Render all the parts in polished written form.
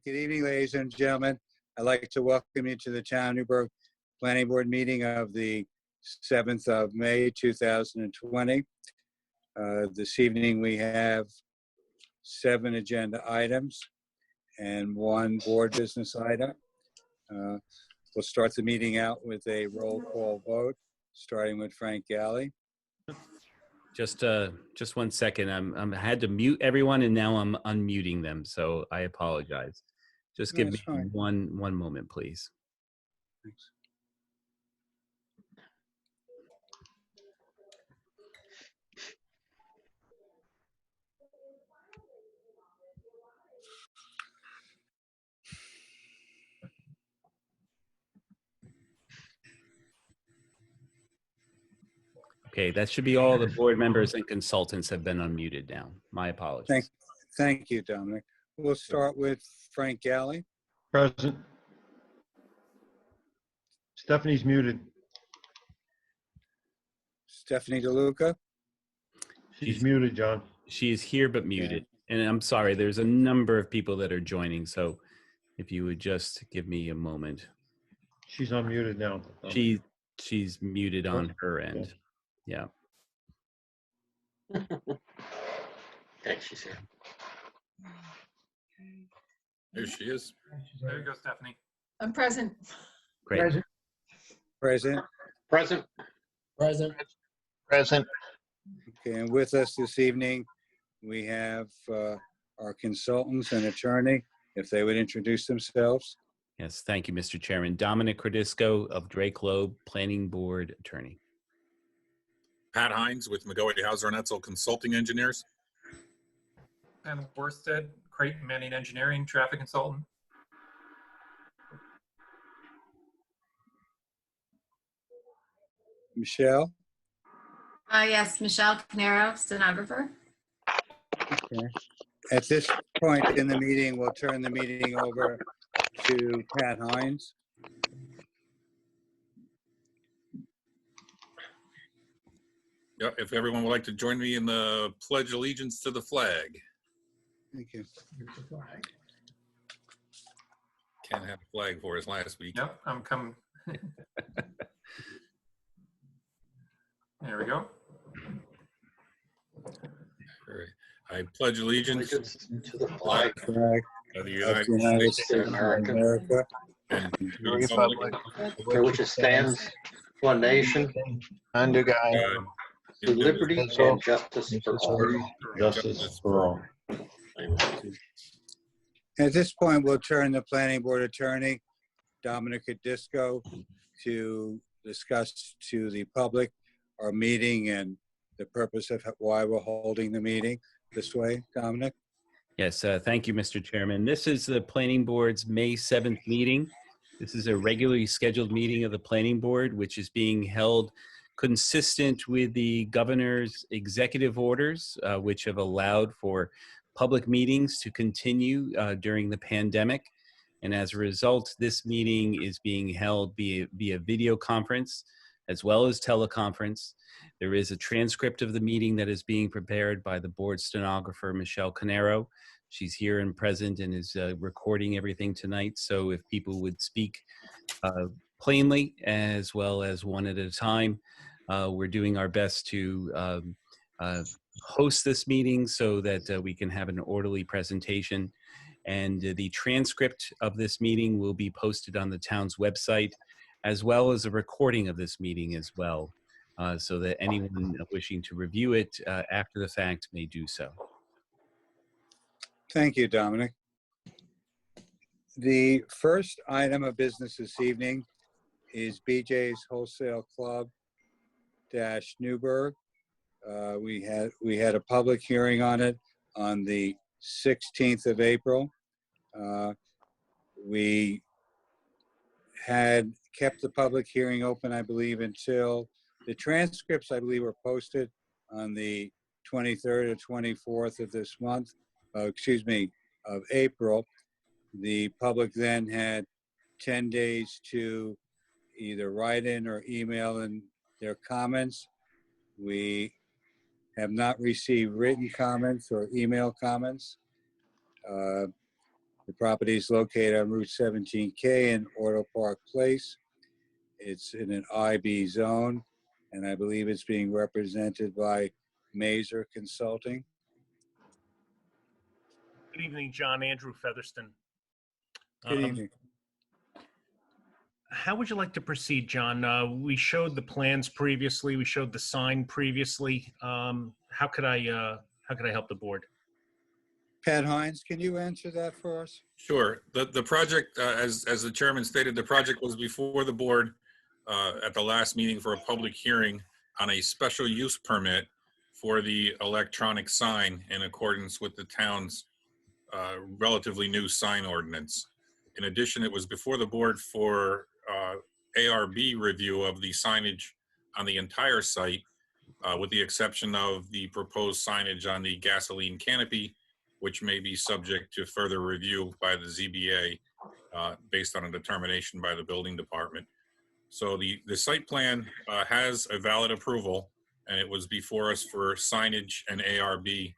Good evening, ladies and gentlemen. I'd like to welcome you to the Town of Newburgh Planning Board meeting of the 7th of May, 2020. This evening we have 7 agenda items and 1 board business item. We'll start the meeting out with a roll call vote, starting with Frank Galley. Just 1 second. I had to mute everyone, and now I'm unmuting them, so I apologize. Just give me one moment, please. Thanks. Okay, that should be all the board members and consultants have been unmuted now. My apologies. Thank you, Dominic. We'll start with Frank Galley. Present. Stephanie's muted. Stephanie Deluca. She's muted, John. She is here but muted. And I'm sorry, there's a number of people that are joining, so if you would just give me a moment. She's unmuted now. She's muted on her end. Yeah. Okay, she's here. There she is. There you go, Stephanie. I'm present. Great. Present. Present. Present. Present. Okay, and with us this evening, we have our consultants and attorney, if they would introduce themselves. Yes, thank you, Mr. Chairman. Dominic Cordisco of Drake Loeb, Planning Board Attorney. Pat Hines with McGoey Hauser and Etzel Consulting Engineers. And Worsted, Creighton Manning Engineering, Traffic Consultant. Michelle. Yes, Michelle Canero, stenographer. Okay. At this point in the meeting, we'll turn the meeting over to Pat Hines. Yeah, if everyone would like to join me in the Pledge Allegiance to the flag. Thank you. Can't have a flag for us last week. Yep, I'm coming. There we go. All right. I pledge allegiance To the flag of the Of United States of America, and to the republic for which it stands, one nation, under with God, liberty and justice for all. Justice for all. At this point, we'll turn the planning board attorney, Dominic Cordisco, to discuss to the public our meeting and the purpose of why we're holding the meeting this way. Dominic? Yes, thank you, Mr. Chairman. This is the Planning Board's May 7th meeting. This is a regularly scheduled meeting of the Planning Board, which is being held consistent with the governor's executive orders, which have allowed for public meetings to continue during the pandemic. And as a result, this meeting is being held via video conference as well as teleconference. There is a transcript of the meeting that is being prepared by the board stenographer, Michelle Canero. She's here and present and is recording everything tonight. So if people would speak plainly as well as one at a time, we're doing our best to host this meeting so that we can have an orderly presentation. And the transcript of this meeting will be posted on the town's website, as well as a recording of this meeting as well, so that anyone wishing to review it after the fact may do so. Thank you, Dominic. The first item of business this evening is BJ's Wholesale Club - Newburgh. We had a public hearing on it on the 16th of April. We had kept the public hearing open, I believe, until the transcripts, I believe, were posted on the 23rd or 24th of this month, of April. The public then had 10 days to either write in or email in their comments. We have not received written comments or email comments. The property is located on Route 17K in Auto Park Place. It's in an IB zone, and I believe it's being represented by Mazer Consulting. Good evening, John. Andrew Featherston. Good evening. How would you like to proceed, John? We showed the plans previously. We showed the sign previously. How could I help the board? Pat Hines, can you answer that for us? Sure. The project, as the chairman stated, the project was before the board at the last meeting for a public hearing on a special use permit for the electronic sign in accordance with the town's relatively new sign ordinance. In addition, it was before the board for ARB review of the signage on the entire site, with the exception of the proposed signage on the gasoline canopy, which may be subject to further review by the ZBA based on a determination by the building department. So the site plan has a valid approval, and it was before us for signage and ARB.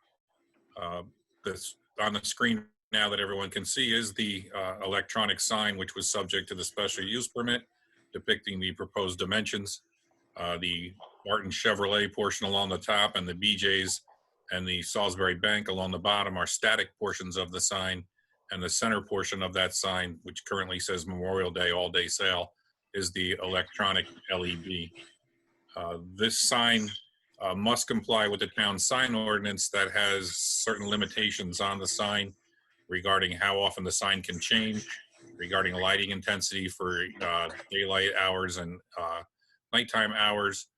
This on the screen now that everyone can see is the electronic sign, which was subject to the special use permit, depicting the proposed dimensions. The Martin Chevrolet portion along the top and the BJ's and the Salisbury Bank along the bottom are static portions of the sign, and the center portion of that sign, which currently says Memorial Day all-day sale, is the electronic LED. This sign must comply with the town sign ordinance that has certain limitations on the sign regarding how often the sign can change, regarding lighting intensity for daylight hours and nighttime hours,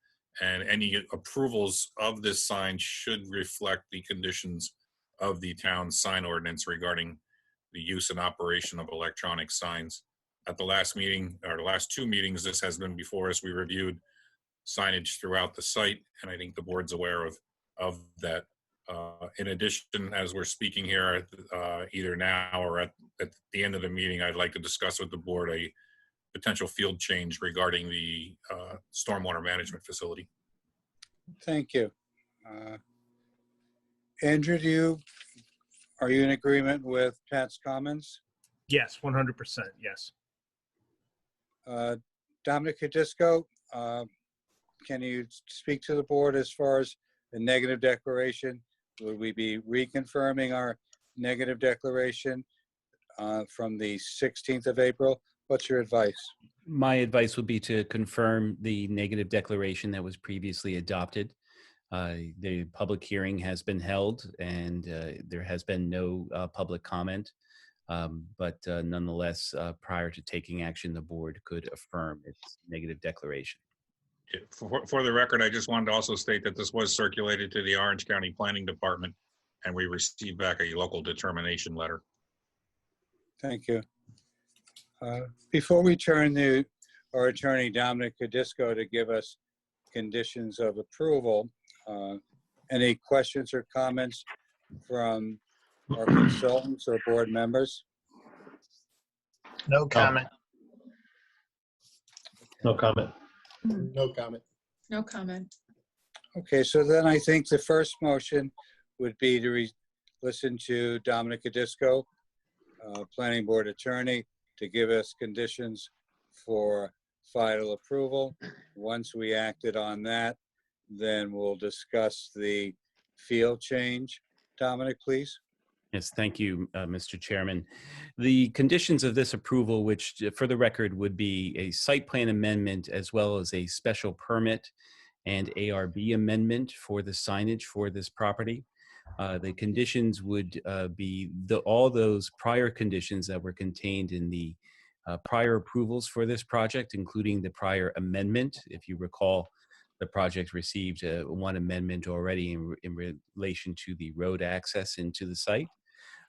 and any approvals of this sign should reflect the conditions of the town sign ordinance regarding the use and operation of electronic signs. At the last meeting, or the last two meetings, this has been before us. We reviewed signage throughout the site, and I think the board's aware of that. In addition, as we're speaking here, either now or at the end of the meeting, I'd like to discuss with the board a potential field change regarding the stormwater management facility. Thank you. Andrew, are you in agreement with Pat's comments? Yes, 100%. Yes. Dominic Cadisco, can you speak to the board as far as the negative declaration? Would we be reconfirming our negative declaration from the 16th of April? What's your advice? My advice would be to confirm the negative declaration that was previously adopted. The public hearing has been held, and there has been no public comment. But nonetheless, prior to taking action, the board could affirm its negative declaration. For the record, I just wanted to also state that this was circulated to the Orange County Planning Department, and we received back a local determination letter. Thank you. Before we turn to our attorney, Dominic Cadisco, to give us conditions of approval, any questions or comments from our consultants or board members? No comment. No comment. No comment. No comment. Okay, so then I think the first motion would be to listen to Dominic Cadisco, planning board attorney, to give us conditions for final approval. Once we acted on that, then we'll discuss the field change. Dominic, please. Yes, thank you, Mr. Chairman. The conditions of this approval, which for the record would be a site plan amendment as well as a special permit and ARB amendment for the signage for this property. The conditions would be all those prior conditions that were contained in the prior approvals for this project, including the prior amendment. If you recall, the project received one amendment already in relation to the road access into the site,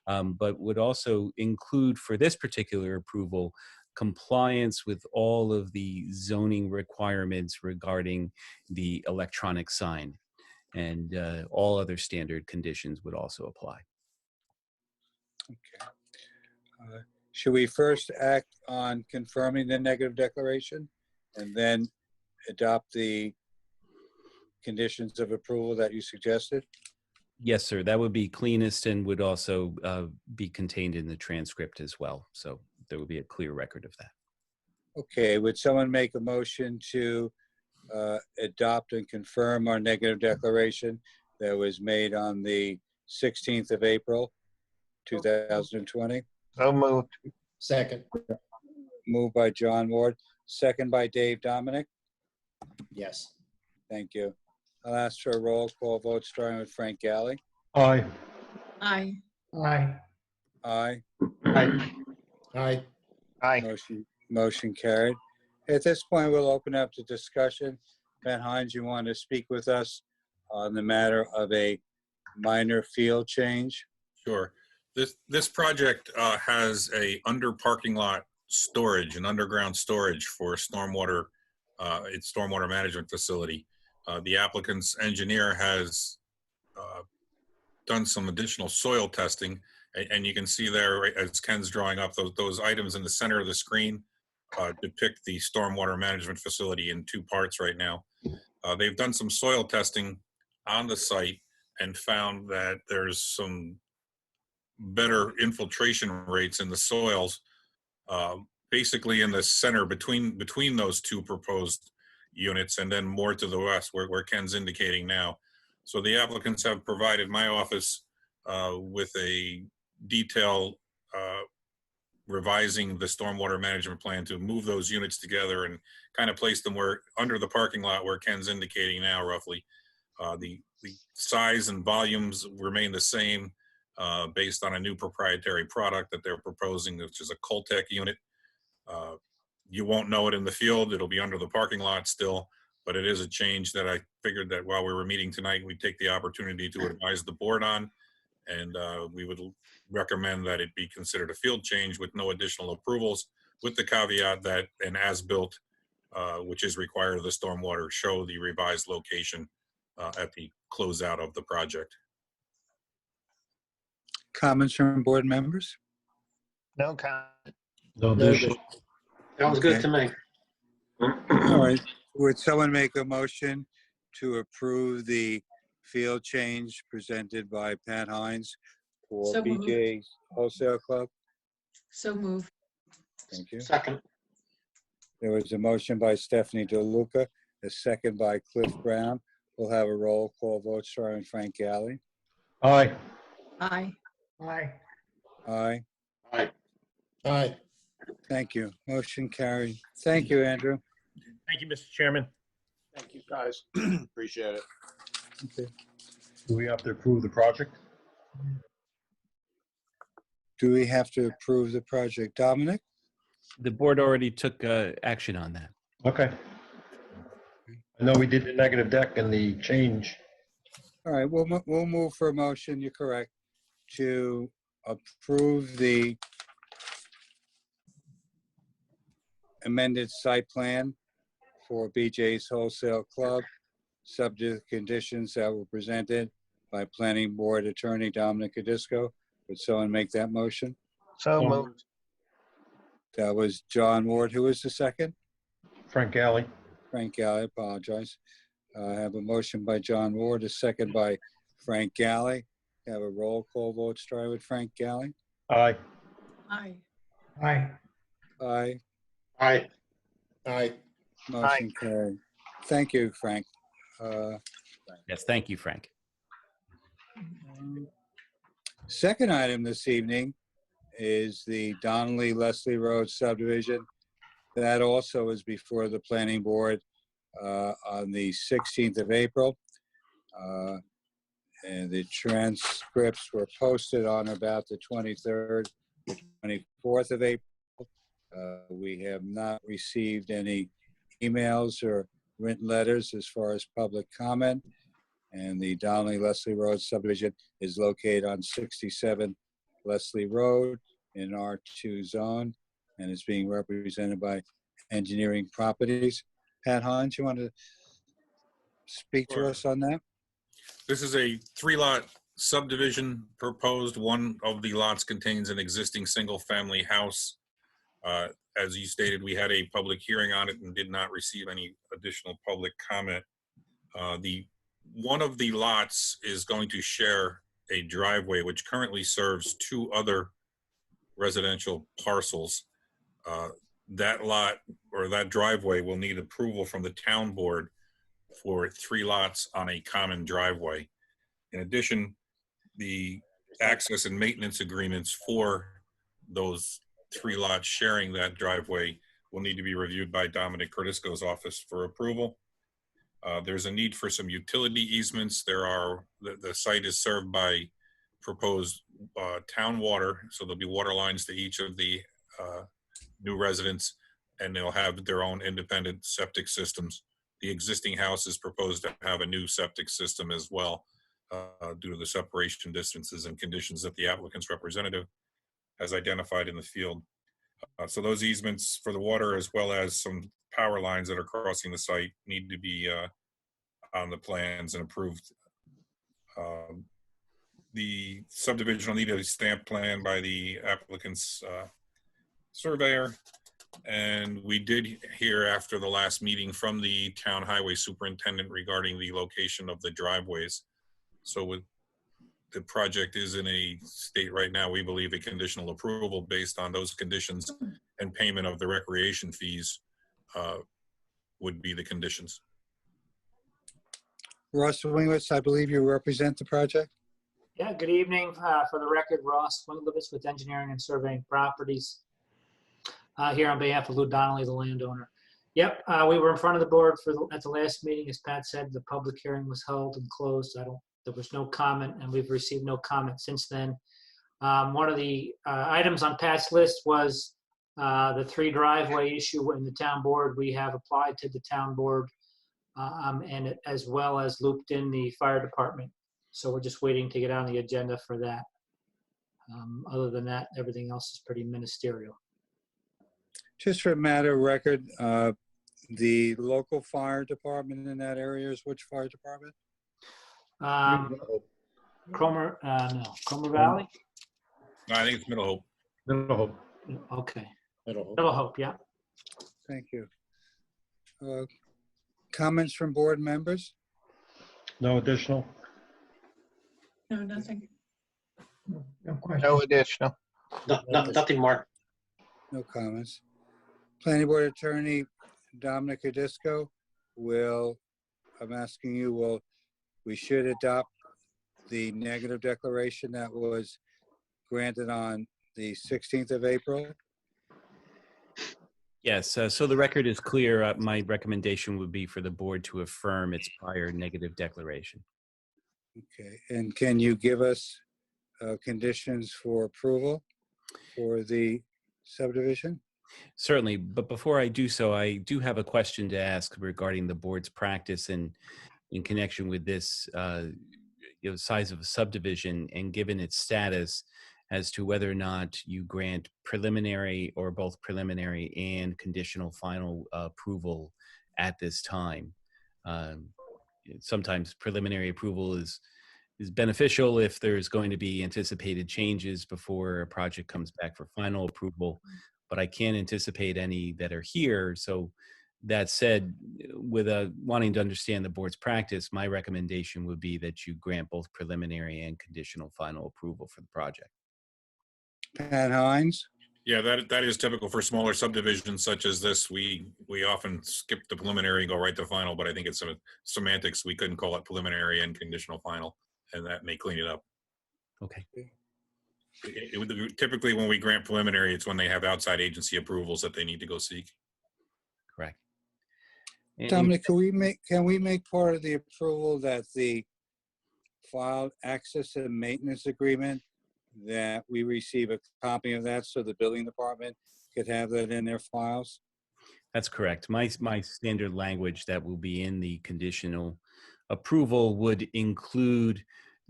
but would also include for this particular approval compliance with all of the zoning requirements regarding the electronic sign, and all other standard conditions would also apply. Okay. Should we first act on confirming the negative declaration and then adopt the conditions of approval that you suggested? Yes, sir. That would be cleanest and would also be contained in the transcript as well. So there would be a clear record of that. Okay, would someone make a motion to adopt and confirm our negative declaration that was made on the 16th of April, 2020? So moved. Second. Moved by John Ward, second by Dave Dominic. Yes. Thank you. I'll ask for a roll call vote starting with Frank Galley. Aye. Aye. Aye. Aye. Aye. Aye. Aye. Motion carried. At this point, we'll open up to discussion. Ben Hines, you want to speak with us on the matter of a minor field change? Sure. This project has a under parking lot storage, an underground storage for stormwater, its stormwater management facility. The applicant's engineer has done some additional soil testing, and you can see there, right, as Ken's drawing up, those items in the center of the screen depict the stormwater management facility in two parts right now. They've done some soil testing on the site and found that there's some better infiltration rates in the soils, basically in the center between those two proposed units, and then more to the west where Ken's indicating now. So the applicants have provided my office with a detail revising the stormwater management plan to move those units together and kind of place them where under the parking lot where Ken's indicating now roughly. The size and volumes remain the same based on a new proprietary product that they're proposing, which is a Coltec unit. You won't know it in the field. It'll be under the parking lot still, but it is a change that I figured that while we were meeting tonight, we'd take the opportunity to advise the board on. And we would recommend that it be considered a field change with no additional approvals, with the caveat that an as-built, which is required of the stormwater, show the revised location at the closeout of the project. Comments from board members? No comment. No additional. Sounds good to me. All right. Would someone make a motion to approve the field change presented by Pat Hines for So moved. BJ Wholesale Club? So move. Thank you. Second. There was a motion by Stephanie DeLuca, a second by Cliff Brown. We'll have a roll call vote starting with Frank Galley. Aye. Aye. Aye. Aye. Aye. Aye. Thank you. Motion carried. Thank you, Andrew. Thank you, Mr. Chairman. Thank you, guys. Appreciate it. Okay. Do we have to approve the project? Do we have to approve the project? Dominic? The board already took action on that. Okay. I know we did the negative deck and the change. All right, we'll move for a motion, you're correct, to approve the amended site plan for BJ's Wholesale Club, subject to conditions that were presented by Planning Board Attorney Dominic Cadisco. Would someone make that motion? So moved. That was John Ward. Who was the second? Frank Galley. Frank Galley, apologize. I have a motion by John Ward, a second by Frank Galley. Have a roll call vote starting with Frank Galley. Aye. Aye. Aye. Aye. Aye. Aye. Motion carried. Thank you, Frank. Yes, thank you, Frank. Second item this evening is the Donnelly Leslie Road subdivision. That also is before the planning board on the 16th of April. And the transcripts were posted on about the 23rd, 24th of April. We have not received any emails or written letters as far as public comment. And the Donnelly Leslie Road subdivision is located on 67 Leslie Road in R2 zone, and it's being represented by Engineering Properties. Pat Hines, you want to speak to us on that? This is a 3-lot subdivision proposed. One of the lots contains an existing single-family house. As you stated, we had a public hearing on it and did not receive any additional public comment. The one of the lots is going to share a driveway, which currently serves 2 other residential parcels. That lot or that driveway will need approval from the town board for 3 lots on a common driveway. In addition, the access and maintenance agreements for those 3 lots sharing that driveway will need to be reviewed by Dominic Cordisco's office for approval. There's a need for some utility easements. The site is served by proposed town water, so there'll be water lines to each of the new residents, and they'll have their own independent septic systems. The existing house is proposed to have a new septic system as well, due to the separation distances and conditions that the applicant's representative has identified in the field. So those easements for the water, as well as some power lines that are crossing the site, need to be on the plans and approved. The subdivision will need a stamp plan by the applicant's surveyor. And we did hear after the last meeting from the town highway superintendent regarding the location of the driveways. So with the project is in a state right now, we believe a conditional approval based on those conditions and payment of the recreation fees would be the conditions. Ross Winglitz, I believe you represent the project? Yeah, good evening. For the record, Ross Winglitz with Engineering and Surveying Properties. Here on behalf of Lou Donnelly, the landowner. Yep, we were in front of the board at the last meeting. As Pat said, the public hearing was held and closed. There was no comment, and we've received no comment since then. One of the items on Pat's list was the 3 driveway issue in the town board. We have applied to the town board, and as well as looped in the fire department. So we're just waiting to get on the agenda for that. Other than that, everything else is pretty ministerial. Just for a matter of record, the local fire department in that area is which fire department? Cromer Valley? No, I think it's Middle Hope. Middle Hope. Okay. Middle. Middle Hope, yeah. Thank you. Comments from board members? No additional? No, nothing. No additional. Nothing more. No comments. Planning board attorney Dominic Cordisco I'm asking you, we should adopt the negative declaration that was granted on the 16th of April? Yes, so the record is clear. My recommendation would be for the board to affirm its prior negative declaration. Okay, and can you give us conditions for approval for the subdivision? Certainly, but before I do so, I do have a question to ask regarding the board's practice in connection with this size of a subdivision, and given its status, as to whether or not you grant preliminary or both preliminary and conditional final approval at this time. Sometimes preliminary approval is beneficial if there's going to be anticipated changes before a project comes back for final approval, but I can't anticipate any that are here. So that said, with wanting to understand the board's practice, my recommendation would be that you grant both preliminary and conditional final approval for the project. Pat Hines? Yeah, that is typical for smaller subdivisions such as this. We often skip the preliminary and go right to final, but I think it's semantics. We couldn't call it preliminary and conditional final, and that may clean it up. Okay. Typically, when we grant preliminary, it's when they have outside agency approvals that they need to go seek. Correct. And Dominic, can we make part of the approval that the filed access and maintenance agreement, that we receive a copy of that so the building department could have that in their files? That's correct. My standard language that will be in the conditional approval would include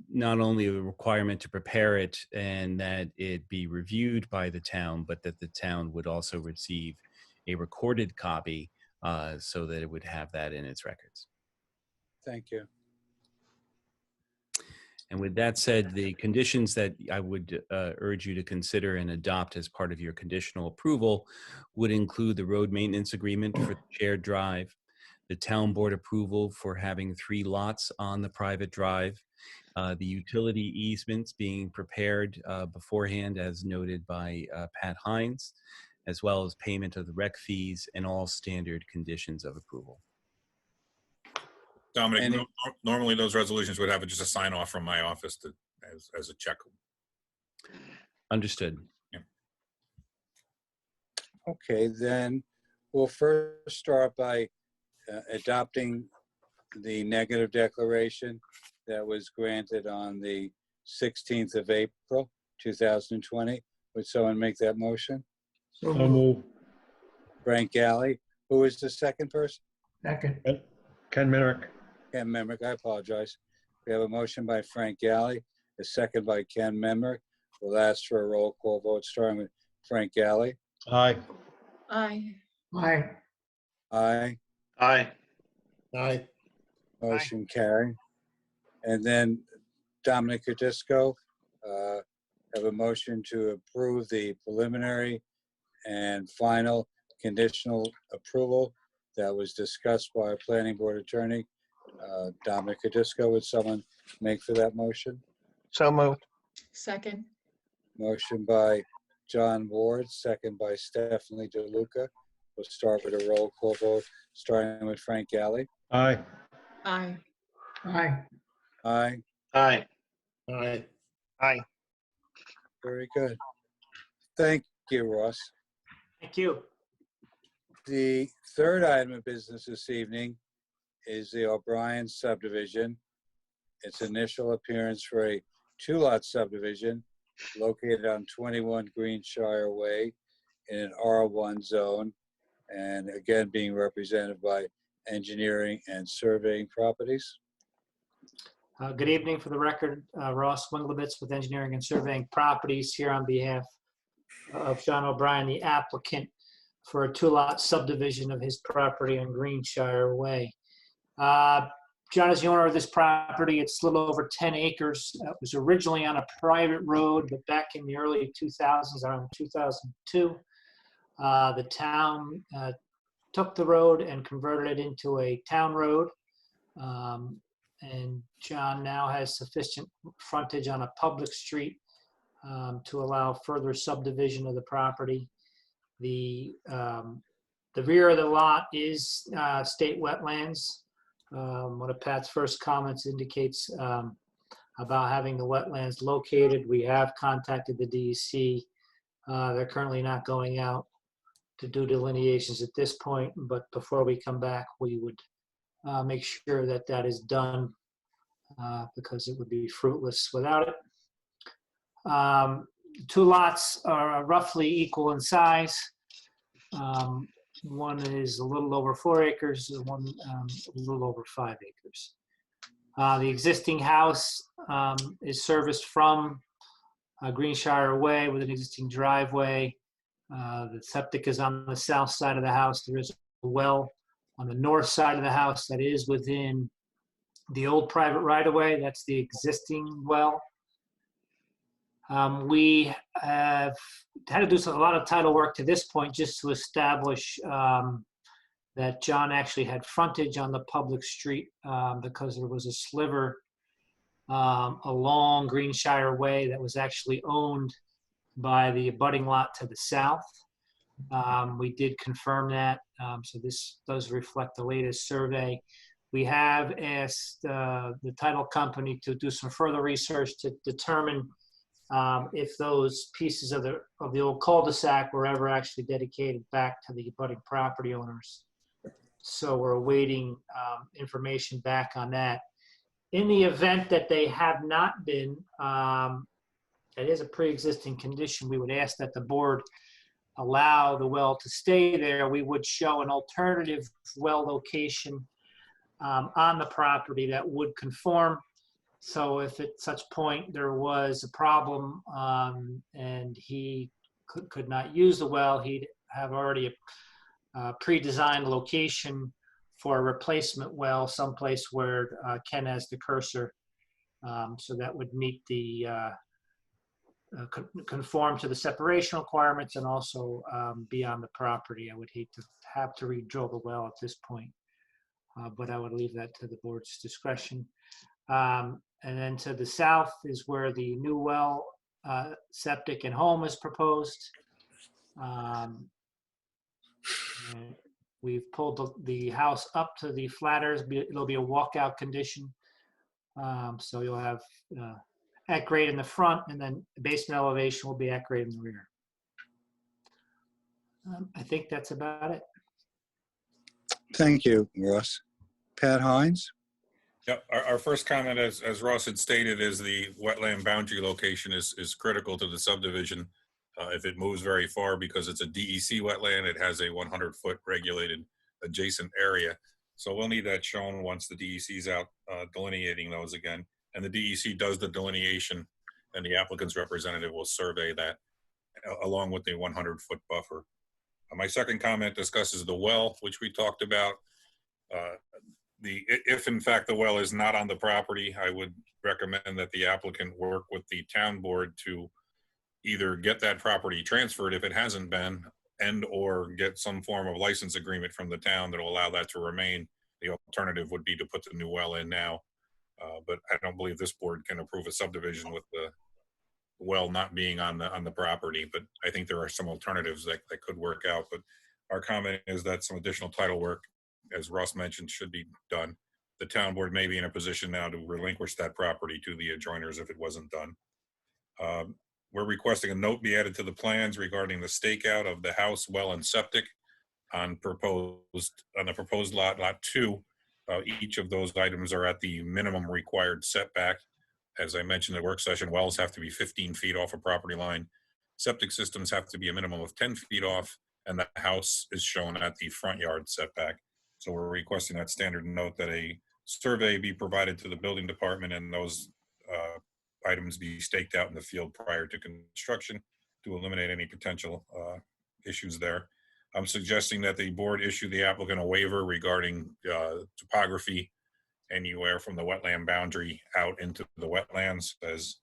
not only the requirement to prepare it and that it be reviewed by the town, but that the town would also receive a recorded copy so that it would have that in its records. Thank you. And with that said, the conditions that I would urge you to consider and adopt as part of your conditional approval would include the road maintenance agreement for the shared drive, the town board approval for having 3 lots on the private drive, the utility easements being prepared beforehand as noted by Pat Hines, as well as payment of the rec fees and all standard conditions of approval. Dominic, Any- normally those resolutions would have just a sign off from my office as a check. Understood. Okay, then we'll first start by adopting the negative declaration that was granted on the 16th of April, 2020. Would someone make that motion? So move. Frank Galley. Who is the second person? Second. Ken Minnick. Ken Memrick, I apologize. We have a motion by Frank Galley, a second by Ken Memrick. We'll ask for a roll call vote, starting with Frank Galley. Aye. Aye. Aye. Aye. Aye. Aye. Motion carried. And then Dominic Disco, have a motion to approve the preliminary and final conditional approval that was discussed by our planning board attorney. Dominic Disco, would someone make for that motion? So moved. Second. Motion by John Ward, second by Stephanie DeLuca. We'll start with a roll call vote, starting with Frank Galley. Aye. Aye. Aye. Aye. Aye. Aye. Aye. Very good. Thank you, Ross. Thank you. The third item of business this evening is the O'Brien subdivision. Its initial appearance for a 2-lot subdivision located on 21 Greenshire Way in an R1 zone, and again being represented by Engineering and Surveying Properties. Good evening. For the record, Ross Winglebitz with Engineering and Surveying Properties here on behalf of John O'Brien, the applicant, for a 2-lot subdivision of his property on Greenshire Way. John is the owner of this property. It's a little over 10 acres. It was originally on a private road, but back in the early 2000s, around 2002, the town took the road and converted it into a town road. And John now has sufficient frontage on a public street to allow further subdivision of the property. The rear of the lot is state wetlands. One of Pat's first comments indicates about having the wetlands located. We have contacted the DEC. They're currently not going out to do delineations at this point, but before we come back, we would make sure that that is done because it would be fruitless without it. 2 lots are roughly equal in size. One is a little over 4 acres, and one a little over 5 acres. The existing house is serviced from Greenshire Way with an existing driveway. The septic is on the south side of the house. There is a well on the north side of the house that is within the old private right-of-way. That's the existing well. We have had to do a lot of title work to this point just to establish that John actually had frontage on the public street because there was a sliver along Greenshire Way that was actually owned by the abutting lot to the south. We did confirm that, so this does reflect the latest survey. We have asked the title company to do some further research to determine if those pieces of the old cul-de-sac were ever actually dedicated back to the abutting property owners. So we're awaiting information back on that. In the event that they have not been, it is a pre-existing condition, we would ask that the board allow the well to stay there. We would show an alternative well location on the property that would conform. So if at such point there was a problem and he could not use the well, he'd have already a pre-designed location for a replacement well, someplace where Ken has the cursor. So that would meet the, conform to the separation requirements and also be on the property. I would hate to have to re-drill the well at this point. but I would leave that to the board's discretion. And then to the south is where the new well, septic and home is proposed. And we've pulled the house up to the flatters. It'll be a walkout condition. So you'll have at grade in the front, and then the basement elevation will be at grade in the rear. I think that's about it. Thank you, Ross. Pat Hines? Yeah, our first comment, as Ross had stated, is the wetland boundary location is critical to the subdivision. If it moves very far, because it's a DEC wetland, it has a 100-foot regulated adjacent area. So we'll need that shown once the DEC's out delineating those again. And the DEC does the delineation, and the applicant's representative will survey that along with the 100-foot buffer. My second comment discusses the well, which we talked about. If in fact the well is not on the property, I would recommend that the applicant work with the town board to either get that property transferred if it hasn't been, and or get some form of license agreement from the town that will allow that to remain. The alternative would be to put the new well in now. But I don't believe this board can approve a subdivision with the well not being on the property, but I think there are some alternatives that could work out. But our comment is that some additional title work, as Ross mentioned, should be done. The town board may be in a position now to relinquish that property to the adjoiners if it wasn't done. We're requesting a note be added to the plans regarding the stakeout of the house, well, and septic on the proposed lot 2. Each of those items are at the minimum required setback. As I mentioned in the work session, wells have to be 15 feet off a property line. Septic systems have to be a minimum of 10 feet off, and the house is shown at the front yard setback. So we're requesting that standard note that a survey be provided to the building department and those items be staked out in the field prior to construction to eliminate any potential issues there. I'm suggesting that the board issue the applicant a waiver regarding topography anywhere from the wetland boundary out into the wetlands, as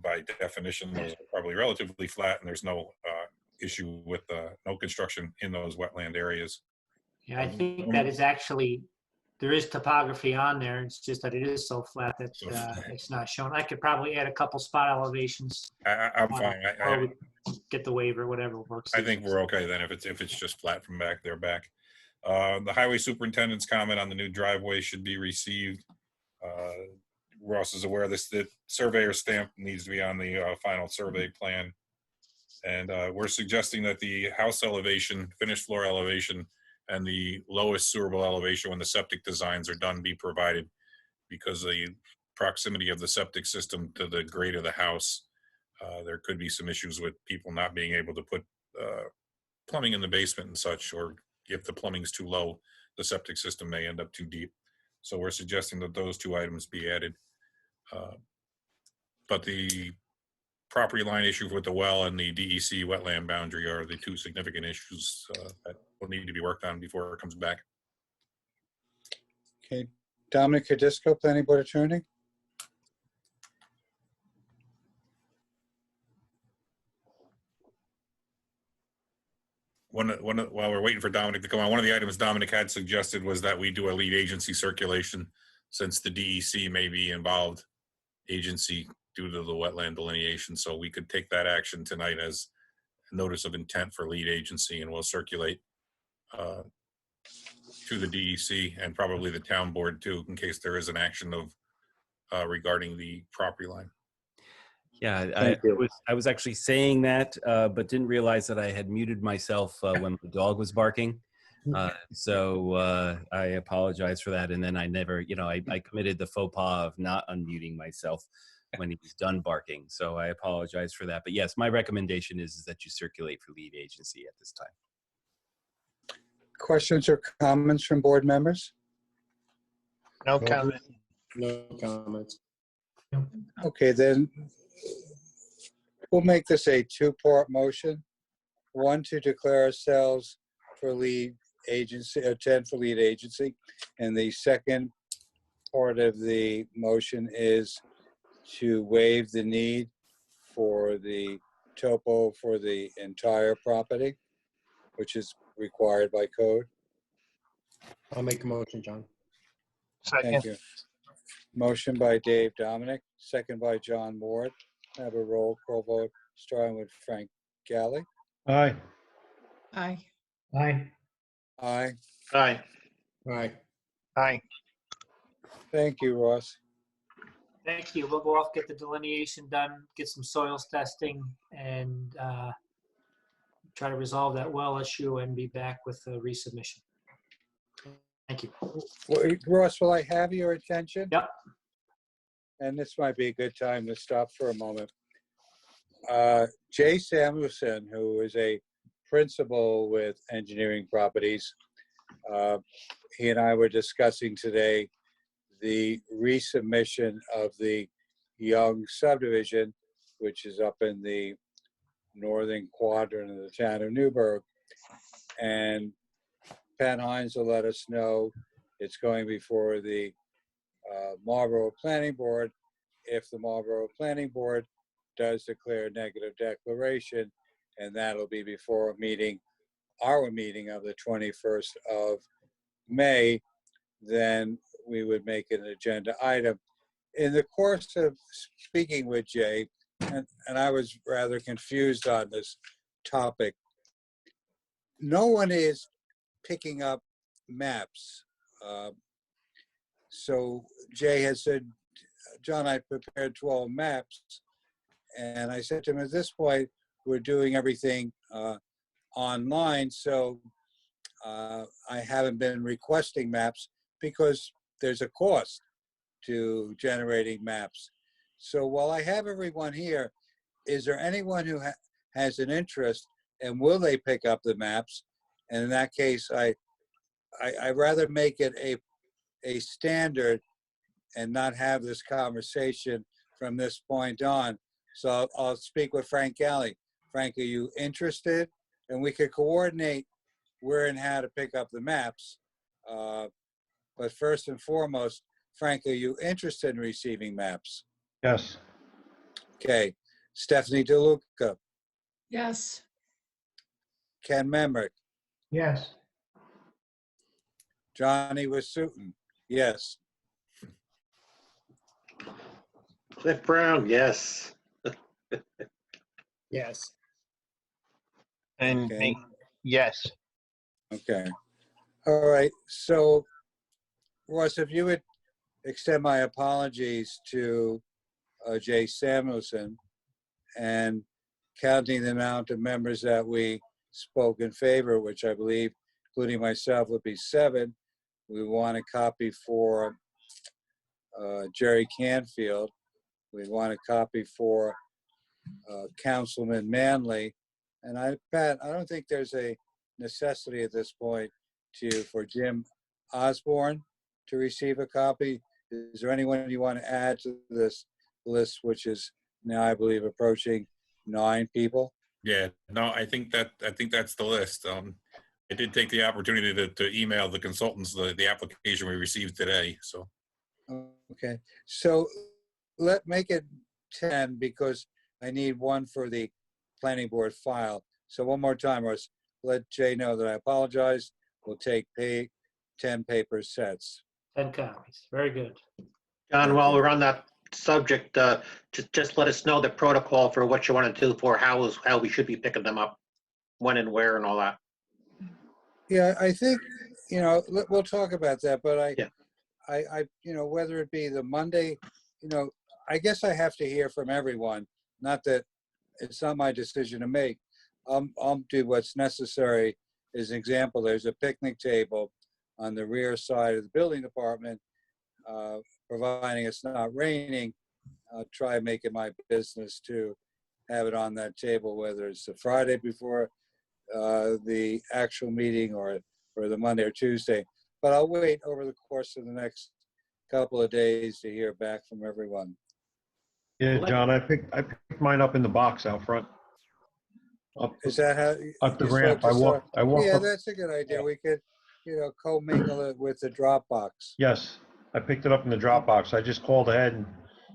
by definition those are probably relatively flat and there's no issue with no construction in those wetland areas. Yeah, I think that is actually, there is topography on there. It's just that it is so flat that it's not shown. I could probably add a couple spot elevations. I'm fine. Or we get the waiver, whatever works. I think we're okay then if it's just flat from back there back. The highway superintendent's comment on the new driveway should be received. Ross is aware this, the surveyor's stamp needs to be on the final survey plan. And we're suggesting that the house elevation, finished floor elevation, and the lowest sewerable elevation when the septic designs are done be provided, because the proximity of the septic system to the grade of the house, there could be some issues with people not being able to put plumbing in the basement and such, or if the plumbing's too low, the septic system may end up too deep. So we're suggesting that those two items be added. But the property line issue with the well and the DEC wetland boundary are the two significant issues that will need to be worked on before it comes back. Okay, Dominic Cadisco, Planning Board Attorney. While we're waiting for Dominic to come on, one of the items Dominic had suggested was that we do a lead agency circulation, since the DEC may be involved agency due to the wetland delineation. So we could take that action tonight as a notice of intent for lead agency, and we'll circulate to the DEC and probably the town board too, in case there is an action of regarding the property line. Yeah, I was actually saying that, but didn't realize that I had muted myself when the dog was barking. So I apologize for that. And then I never, I committed the faux pas of not unmuting myself when he was done barking. So I apologize for that. But yes, my recommendation is that you circulate for lead agency at this time. Questions or comments from board members? No comment. No comments. Okay, then we'll make this a two-part motion. One, to declare ourselves for lead agency, attend for lead agency. And the second part of the motion is to waive the need for the topo for the entire property, which is required by code. I'll make a motion, John. Thank you. Motion by Dave Dominic, second by John Ward. Have a roll call vote, starting with Frank Galley. Aye. Aye. Aye. Aye. Aye. Aye. Aye. Thank you, Ross. Thank you. We'll go off, get the delineation done, get some soils testing, and try to resolve that well issue and be back with a resubmission. Thank you. Ross, will I have your attention? Yep. And this might be a good time to stop for a moment. Jay Samuelson, who is a principal with Engineering Properties, he and I were discussing today the resubmission of the Young Subdivision, which is up in the northern quadrant of the town of Newburgh. And Pat Hines will let us know it's going before the Marlborough Planning Board. If the Marlborough Planning Board does declare a negative declaration, and that'll be before our meeting of the 21st of May, then we would make an agenda item. In the course of speaking with Jay, and I was rather confused on this topic, no one is picking up maps. So Jay has said, John, I prepared 12 maps. And I said to him, at this point, we're doing everything online. So I haven't been requesting maps because there's a cost to generating maps. So while I have everyone here, is there anyone who has an interest, and will they pick up the maps? And in that case, I'd rather make it a standard and not have this conversation from this point on. So I'll speak with Frank Galley. Frank, are you interested? And we could coordinate where and how to pick up the maps. But first and foremost, Frank, are you interested in receiving maps? Yes. Okay. Stephanie Deluca, Yes. Ken Memrick, Yes. Johnny Wasutin, yes. Cliff Brown, yes. Yes. And Okay. me, yes. Okay. All right. So, Ross, if you would extend my apologies to Jay Samuelson, and counting the amount of members that we spoke in favor, which I believe, including myself, would be 7. We want a copy for Jerry Canfield. We want a copy for Councilman Manley. And Pat, I don't think there's a necessity at this point for Jim Osborne to receive a copy. Is there anyone you want to add to this list, which is now, I believe, approaching 9 people? Yeah, no, I think that's the list. I did take the opportunity to email the consultants the application we received today. So Okay, so make it 10 because I need one for the planning board file. So one more time, Russ, let Jay know that I apologize. We'll take 10 paper sets. 10 copies. Very good. John, while we're on that subject, just let us know the protocol for what you want to do for how we should be picking them up, when and where and all that. Yeah, I think, we'll talk about that, but Yeah. I whether it be the Monday, I guess I have to hear from everyone, not that it's not my decision to make. I'll do what's necessary. As an example, there's a picnic table on the rear side of the building department. Providing it's not raining, I'll try make it my business to have it on that table, whether it's the Friday before the actual meeting or the Monday or Tuesday. But I'll wait over the course of the next couple of days to hear back from everyone. Yeah, John, I picked mine up in the box out front. Is that how? Up the you ramp. spoke to I walked Yeah, up. that's a good idea. We could, commingle it with the Dropbox. Yes, I picked it up in the Dropbox. I just called ahead and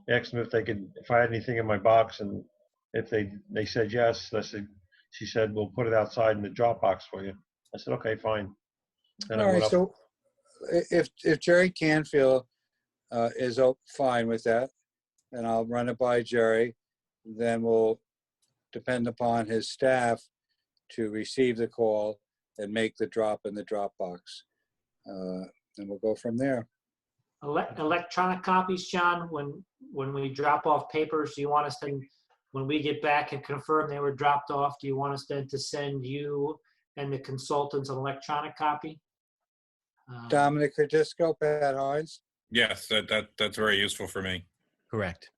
asked them if I had anything in my box, and if they said yes. She said, we'll put it outside in the Dropbox for you. I said, okay, fine. And All right, so if Jerry Canfield is fine with that, then I'll run it by Jerry. Then we'll depend upon his staff to receive the call and make the drop in the Dropbox. And we'll go from there. Electronic copies, John, when we drop off papers, do you want us to, when we get back and confirm they were dropped off, do you want us then to send you and the consultants an electronic copy? Dominic Cardisco, Pat Hines. Yes, that's very useful for me. Correct.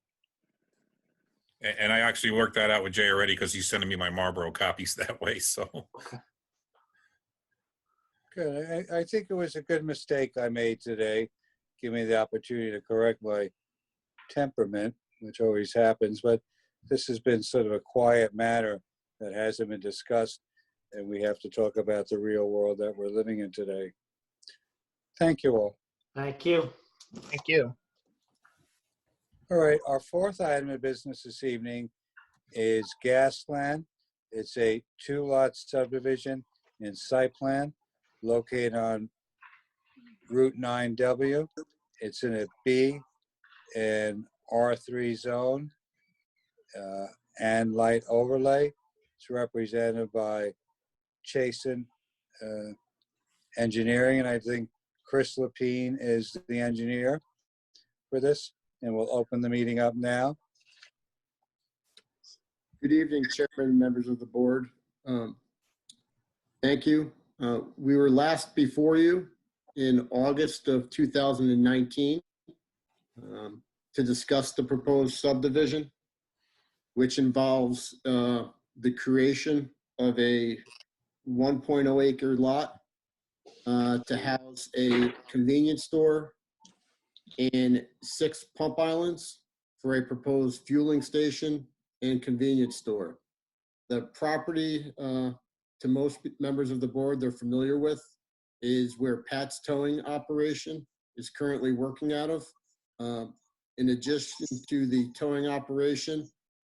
And I actually worked that out with Jay already because he's sending me my Marlboro copies that way. So Good. I think it was a good mistake I made today. Give me the opportunity to correct my temperament, which always happens. But this has been sort of a quiet matter that hasn't been discussed, and we have to talk about the real world that we're living in today. Thank you all. Thank you. Thank you. All right, our fourth item of business this evening is Gasland. It's a 2-lot subdivision in site plan located on Route 9W. It's in a B and R3 zone and light overlay. It's represented by Chasen Engineering, and I think Chris Lapine is the engineer for this. And we'll open the meeting up now. Good evening, Chairman and members of the board. Thank you. We were last before you in August of 2019 to discuss the proposed subdivision, which involves the creation of a 1.0 acre lot to house a convenience store and 6 pump islands for a proposed fueling station and convenience store. The property, to most members of the board, they're familiar with, is where Pat's towing operation is currently working out of. In addition to the towing operation,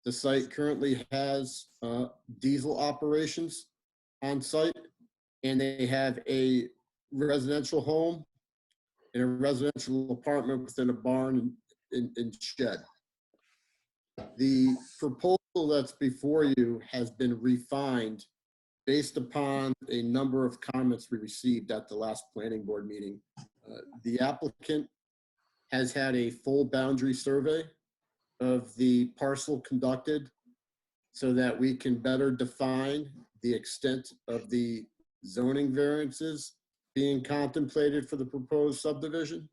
the site currently has diesel operations on site, and they have a residential home in a residential apartment within a barn and shed. The proposal that's before you has been refined based upon a number of comments we received at the last planning board meeting. The applicant has had a full boundary survey of the parcel conducted so that we can better define the extent of the zoning variances being contemplated for the proposed subdivision.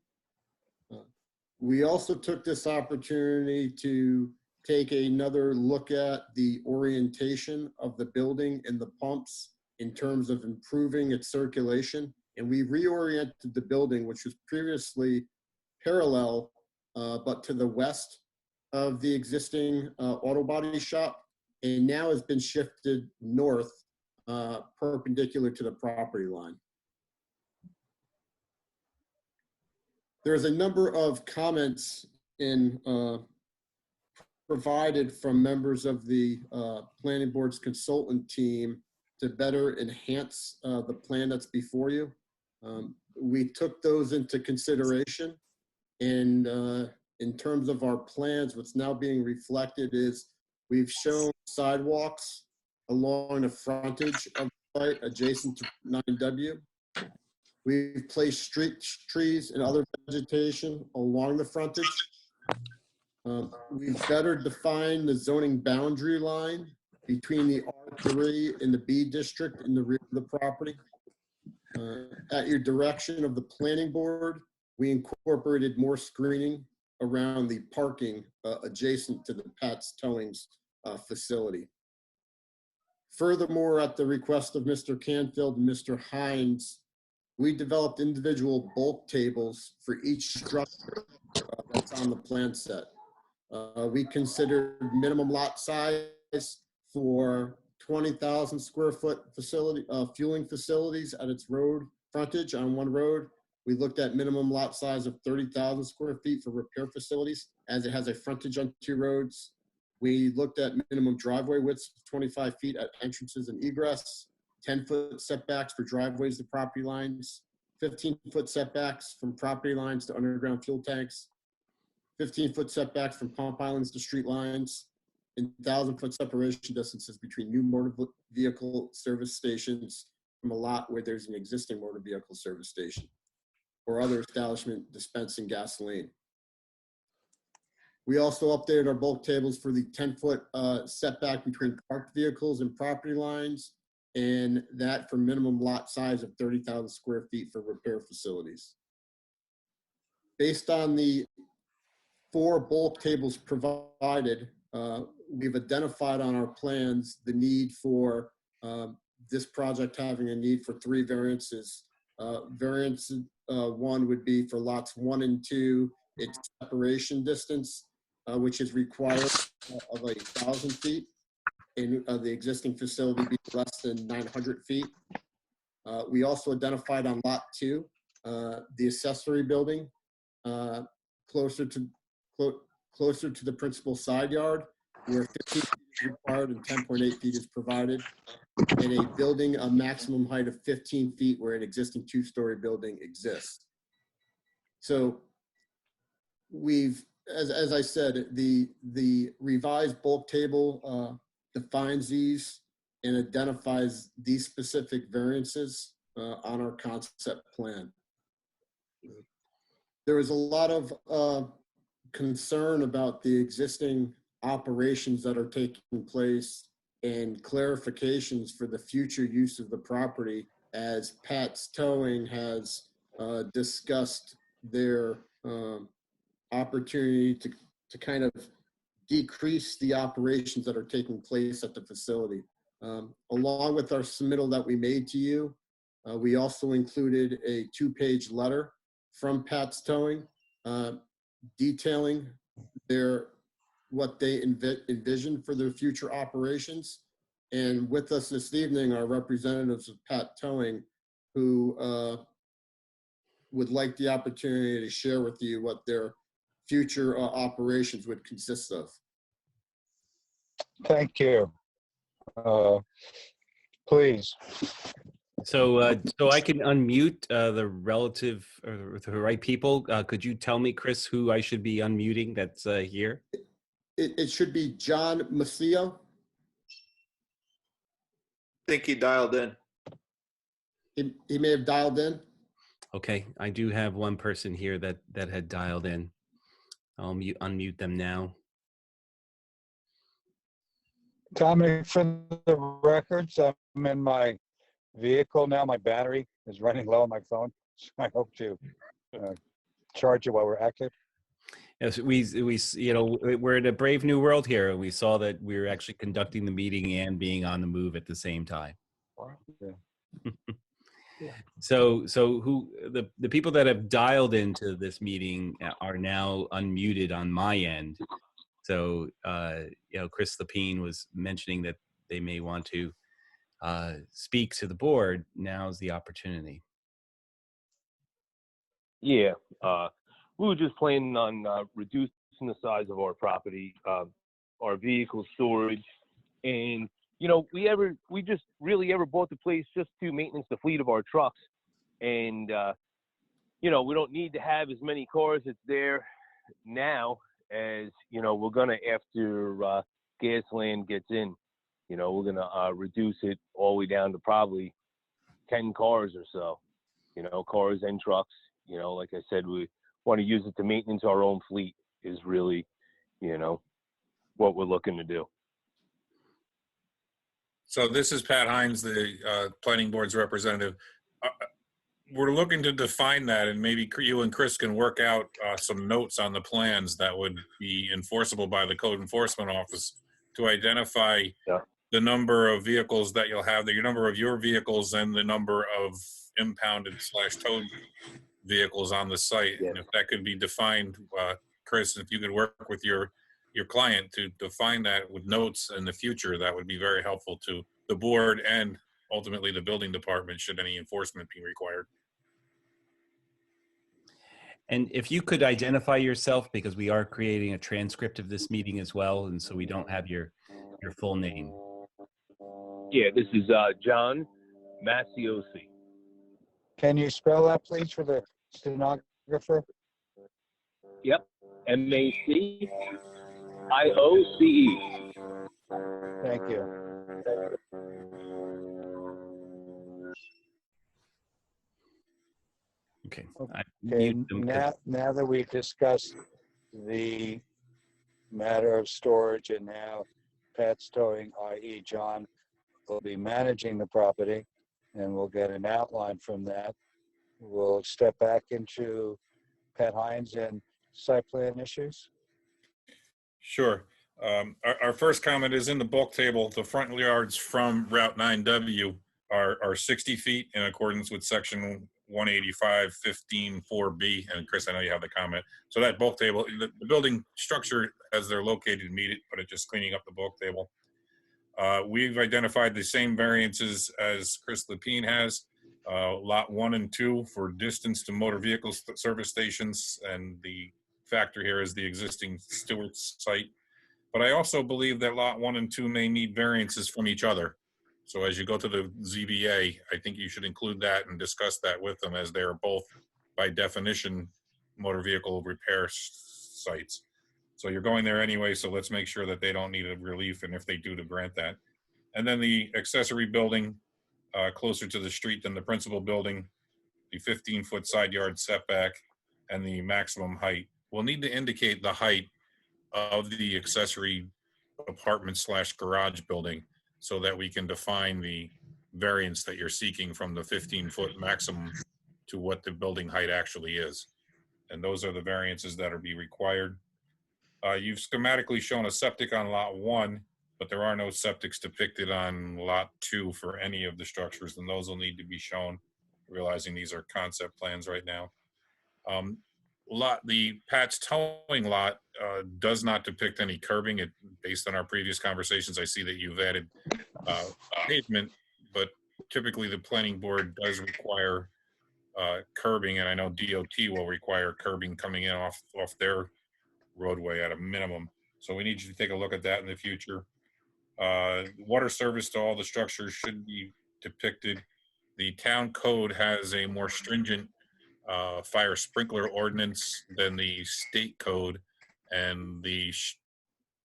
We also took this opportunity to take another look at the orientation of the building and the pumps in terms of improving its circulation. And we reoriented the building, which was previously parallel, but to the west of the existing auto body shop, and now has been shifted north, perpendicular to the property line. There's a number of comments provided from members of the planning board's consultant team to better enhance the plan that's before you. We took those into consideration, and in terms of our plans, what's now being reflected is we've shown sidewalks along the frontage of the site adjacent to 9W. We've placed street trees and other vegetation along the frontage. We've better defined the zoning boundary line between the R3 and the B district in the rear of the property. At your direction of the planning board, we incorporated more screening around the parking adjacent to the Pat's Towing's facility. Furthermore, at the request of Mr. Canfield and Mr. Hines, we developed individual bulk tables for each structure that's on the plan set. We considered minimum lot size for 20,000 square foot facility, fueling facilities at its road frontage on one road. We looked at minimum lot size of 30,000 square feet for repair facilities as it has a frontage on 2 roads. We looked at minimum driveway widths of 25 feet at entrances and egress, 10-foot setbacks for driveways to property lines, 15-foot setbacks from property lines to underground fuel tanks, 15-foot setbacks from pump islands to street lines, and 1,000-foot separation distances between new motor vehicle service stations from a lot where there's an existing motor vehicle service station or other establishment dispensing gasoline. We also updated our bulk tables for the 10-foot setback between parked vehicles and property lines, and that for minimum lot size of 30,000 square feet for repair facilities. Based on the 4 bulk tables provided, we've identified on our plans the need for this project having a need for 3 variances. Variance 1 would be for lots 1 and 2, its separation distance, which is required of 1,000 feet, and the existing facility be less than 900 feet. We also identified on lot 2, the accessory building closer to the principal side yard, where 15 feet is required and 10.8 feet is provided, and a building a maximum height of 15 feet where an existing 2-story building exists. So we've, as I said, the revised bulk table defines these and identifies these specific variances on our concept plan. There was a lot of concern about the existing operations that are taking place and clarifications for the future use of the property, as Pat's Towing has discussed their opportunity to kind of decrease the operations that are taking place at the facility. Along with our submittal that we made to you, we also included a 2-page letter from Pat's Towing detailing what they envision for their future operations. And with us this evening are representatives of Pat Towing, who would like the opportunity to share with you what their future operations would consist of. Thank you. Please. So I can unmute the relative or the right people. Could you tell me, Chris, who I should be unmuting that's here? It should be John Macio. I think he dialed in. He may have dialed in. Okay, I do have one person here that had dialed in. I'll unmute them now. Dominic, for the records, I'm in my vehicle now. My battery is running low on my phone, so I hope to charge it while we're active. Yes, we're in a brave new world here. We saw that we were actually conducting the meeting and being on the move at the same time. Yeah. So who the people that have dialed into this meeting are now unmuted on my end. So Chris Lapine was mentioning that they may want to speak to the board. Now's the opportunity. Yeah, we were just planning on reducing the size of our property, our vehicle storage, and we just really ever bought the place just to maintenance the fleet of our trucks, and we don't need to have as many cars that's there now as we're gonna after Gasland gets in. We're gonna reduce it all the way down to probably 10 cars or so. Cars and trucks. Like I said, we want to use it to maintenance our own fleet is really, what we're looking to do. So this is Pat Hines, the planning board's representative. We're looking to define that, and maybe you and Chris can work out some notes on the plans that would be enforceable by the code enforcement office to identify the number of vehicles that you'll have, your number of your vehicles, and the number of impounded/towed vehicles on the site. And if that could be defined, Chris, if you could work with your client to define that with notes in the future, that would be very helpful to the board and ultimately the building department should any enforcement be required. And if you could identify yourself, because we are creating a transcript of this meeting as well, and so we don't have your full name. Yeah, this is John Masiosi. Can you spell that, please, for the stenographer? Yep. MACIOCE. Thank you. Okay. Okay, mute them 'cause- now that we've discussed the matter of storage and now Pat's towing, i.e. John, will be managing the property and we'll get an outline from that. We'll step back into Pat Hines and site plan issues. Sure. Our first comment is in the bulk table, the front yards from Route 9W are 60 feet in accordance with section 185-15-4B. And Chris, I know you have the comment. So that bulk table, the building structure as they're located meet it, but it's just cleaning up the bulk table. We've identified the same variances as Chris Lepine has. Lot 1 and 2 for distance to motor vehicle service stations, and the factor here is the existing Stewart's site. But I also believe that lot 1 and 2 may need variances from each other. So as you go to the ZBA, I think you should include that and discuss that with them, as they are both, by definition, motor vehicle repair sites. So you're going there anyway, so let's make sure that they don't need a relief, and if they do, to grant that. And then the accessory building closer to the street than the principal building, the 15-foot side yard setback, and the maximum height. We'll need to indicate the height of the accessory apartment / garage building so that we can define the variance that you're seeking from the 15-foot maximum to what the building height actually is. And those are the variances that are be required. You've schematically shown a septic on lot 1, but there are no septics depicted on lot 2 for any of the structures, and those will need to be shown, realizing these are concept plans right now. The Pat's towing lot does not depict any curbing. Based on our previous conversations, I see that you've added pavement, but typically the planning board does require curbing, and I know DOT will require curbing coming in off their roadway at a minimum. So we need you to take a look at that in the future. Water service to all the structures should be depicted. The town code has a more stringent fire sprinkler ordinance than the state code, and the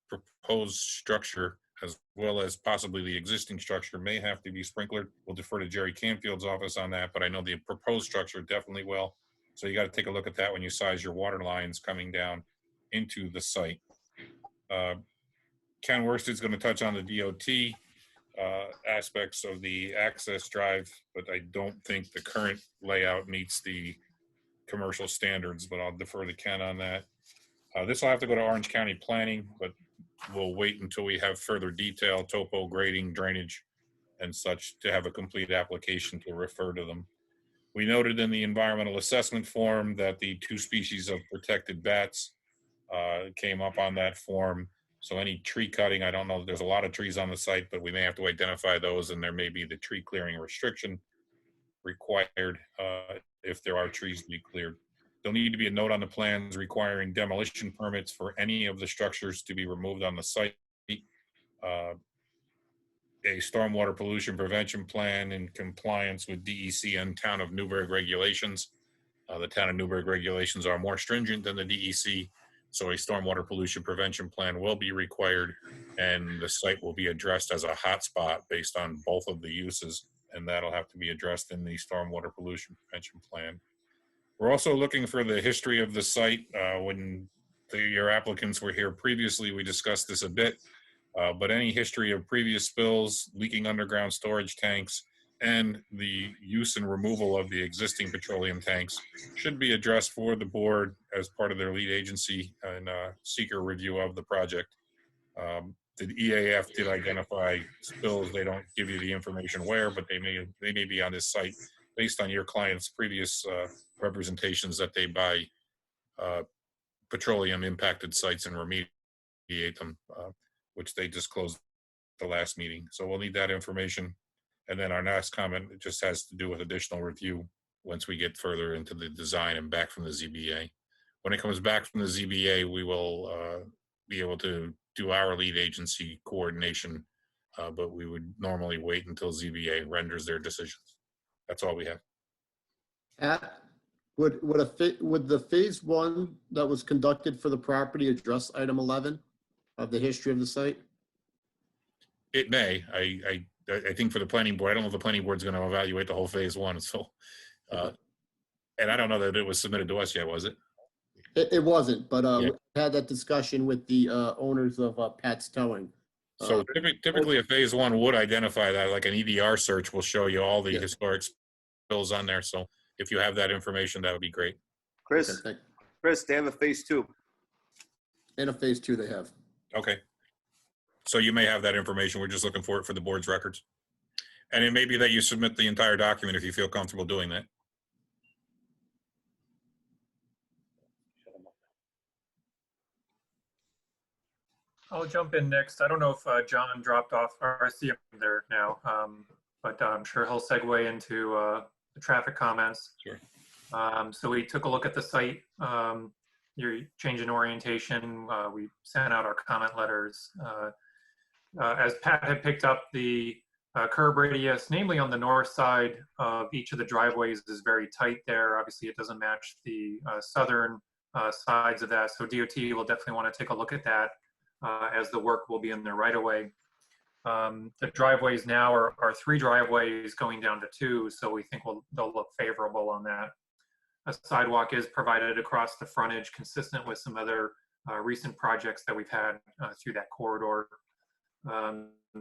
proposed structure, as well as possibly the existing structure, may have to be sprinklered. We'll defer to Jerry Canfield's office on that, but I know the proposed structure definitely will. So you got to take a look at that when you size your water lines coming down into the site. Ken Worsted's going to touch on the DOT aspects of the access drive, but I don't think the current layout meets the commercial standards, but I'll defer to Ken on that. This will have to go to Orange County Planning, but we'll wait until we have further detail, topo, grading, drainage, and such, to have a complete application to refer to them. We noted in the environmental assessment form that the 2 species of protected bats came up on that form. So any tree cutting, I don't know, there's a lot of trees on the site, but we may have to identify those, and there may be the tree clearing restriction required if there are trees to be cleared. There'll need to be a note on the plans requiring demolition permits for any of the structures to be removed on the site. A stormwater pollution prevention plan in compliance with DEC and Town of Newburgh regulations. The Town of Newburgh regulations are more stringent than the DEC, so a stormwater pollution prevention plan will be required, and the site will be addressed as a hotspot based on both of the uses, and that'll have to be addressed in the stormwater pollution prevention plan. We're also looking for the history of the site. When your applicants were here previously, we discussed this a bit, but any history of previous spills, leaking underground storage tanks, and the use and removal of the existing petroleum tanks should be addressed for the board as part of their lead agency and seeker review of the project. The EAF did identify spills. They don't give you the information where, but they may be on this site based on your client's previous representations that they buy petroleum impacted sites and remediate them, which they disclosed the last meeting. So we'll need that information. And then our last comment just has to do with additional review once we get further into the design and back from the ZBA. When it comes back from the ZBA, we will be able to do our lead agency coordination, but we would normally wait until ZBA renders their decisions. That's all we have. Would the phase 1 that was conducted for the property address item 11 of the history of the site? It may. I think for the planning board, I don't know if the planning board's going to evaluate the whole phase 1. So, and I don't know that it was submitted to us yet, was it? It wasn't, but Yeah. we had that discussion with the owners of Pat's Towing. So typically a phase 1 would identify that, like an EDR search will show you all the historic spills on there. So if you have that information, that would be great. Chris, they have a phase 2. And a phase 2 they have. Okay. So you may have that information. We're just looking for it for the board's records. And it may be that you submit the entire document if you feel comfortable doing that. I'll jump in next. I don't know if John dropped off, or I see him there now, but I'm sure he'll segue into the traffic comments. Sure. So we took a look at the site, your change in orientation. We sent out our comment letters. As Pat had picked up, the curb radius, namely on the north side of each of the driveways, is very tight there. Obviously, it doesn't match the southern sides of that. So DOT will definitely want to take a look at that as the work will be in there right away. The driveways now are 3 driveways going down to 2, so we think they'll look favorable on that. A sidewalk is provided across the frontage, consistent with some other recent projects that we've had through that corridor.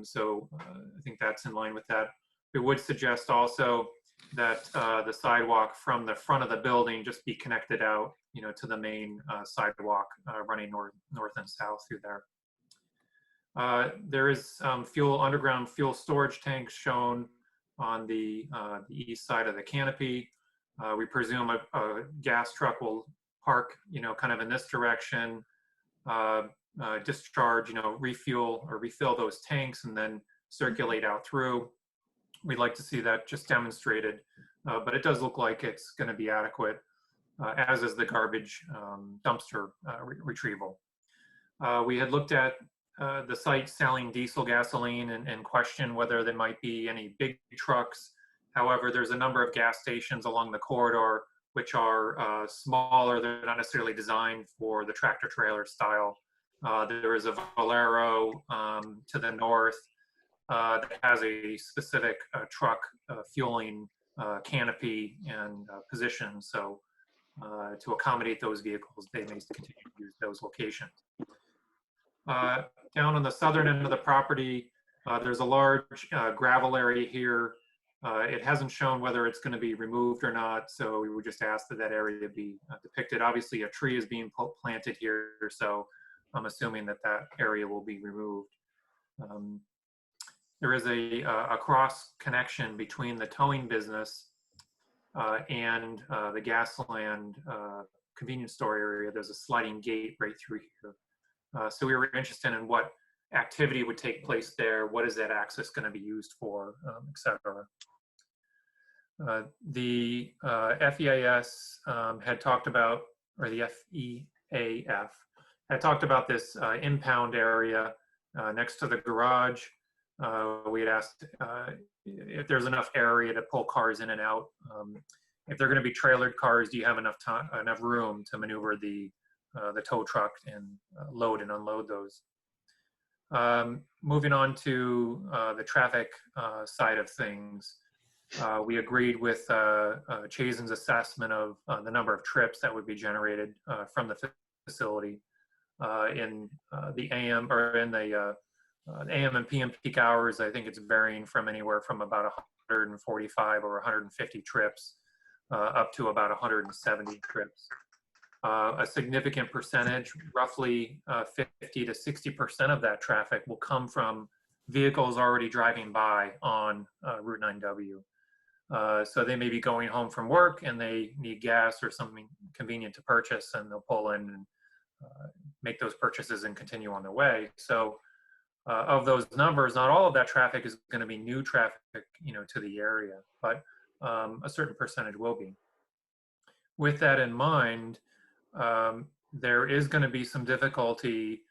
So I think that's in line with that. We would suggest also that the sidewalk from the front of the building just be connected out, to the main sidewalk running north and south through there. There is underground fuel storage tanks shown on the east side of the canopy. We presume a gas truck will park, kind of in this direction, discharge, refuel or refill those tanks and then circulate out through. We'd like to see that just demonstrated, but it does look like it's going to be adequate, as is the garbage dumpster retrieval. We had looked at the site selling diesel gasoline and question whether there might be any big trucks. However, there's a number of gas stations along the corridor which are smaller. They're not necessarily designed for the tractor trailer style. There is a Valero to the north that has a specific truck fueling canopy and position. So to accommodate those vehicles, they may continue to use those locations. Down on the southern end of the property, there's a large gravel area here. It hasn't shown whether it's going to be removed or not, so we would just ask that that area be depicted. Obviously, a tree is being planted here, so I'm assuming that that area will be removed. There is a cross connection between the towing business and the Gasland convenience store area. There's a sliding gate right through here. So we were interested in what activity would take place there, what is that access going to be used for, et cetera. The FEAS had talked about, or the FEAF had talked about this impound area next to the garage. We had asked if there's enough area to pull cars in and out. If they're going to be trailered cars, do you have enough room to maneuver the tow truck and load and unload those? Moving on to the traffic side of things, we agreed with Chazen's assessment of the number of trips that would be generated from the facility in the AM or in the AM and PM peak hours. I think it's varying from anywhere from about 145 or 150 trips up to about 170 trips. A significant percentage, roughly 50 to 60% of that traffic will come from vehicles already driving by on Route 9W. So they may be going home from work and they need gas or something convenient to purchase, and they'll pull in and make those purchases and continue on their way. So of those numbers, not all of that traffic is going to be new traffic, to the area, but a certain percentage will be. With that in mind, there is going to be some difficulty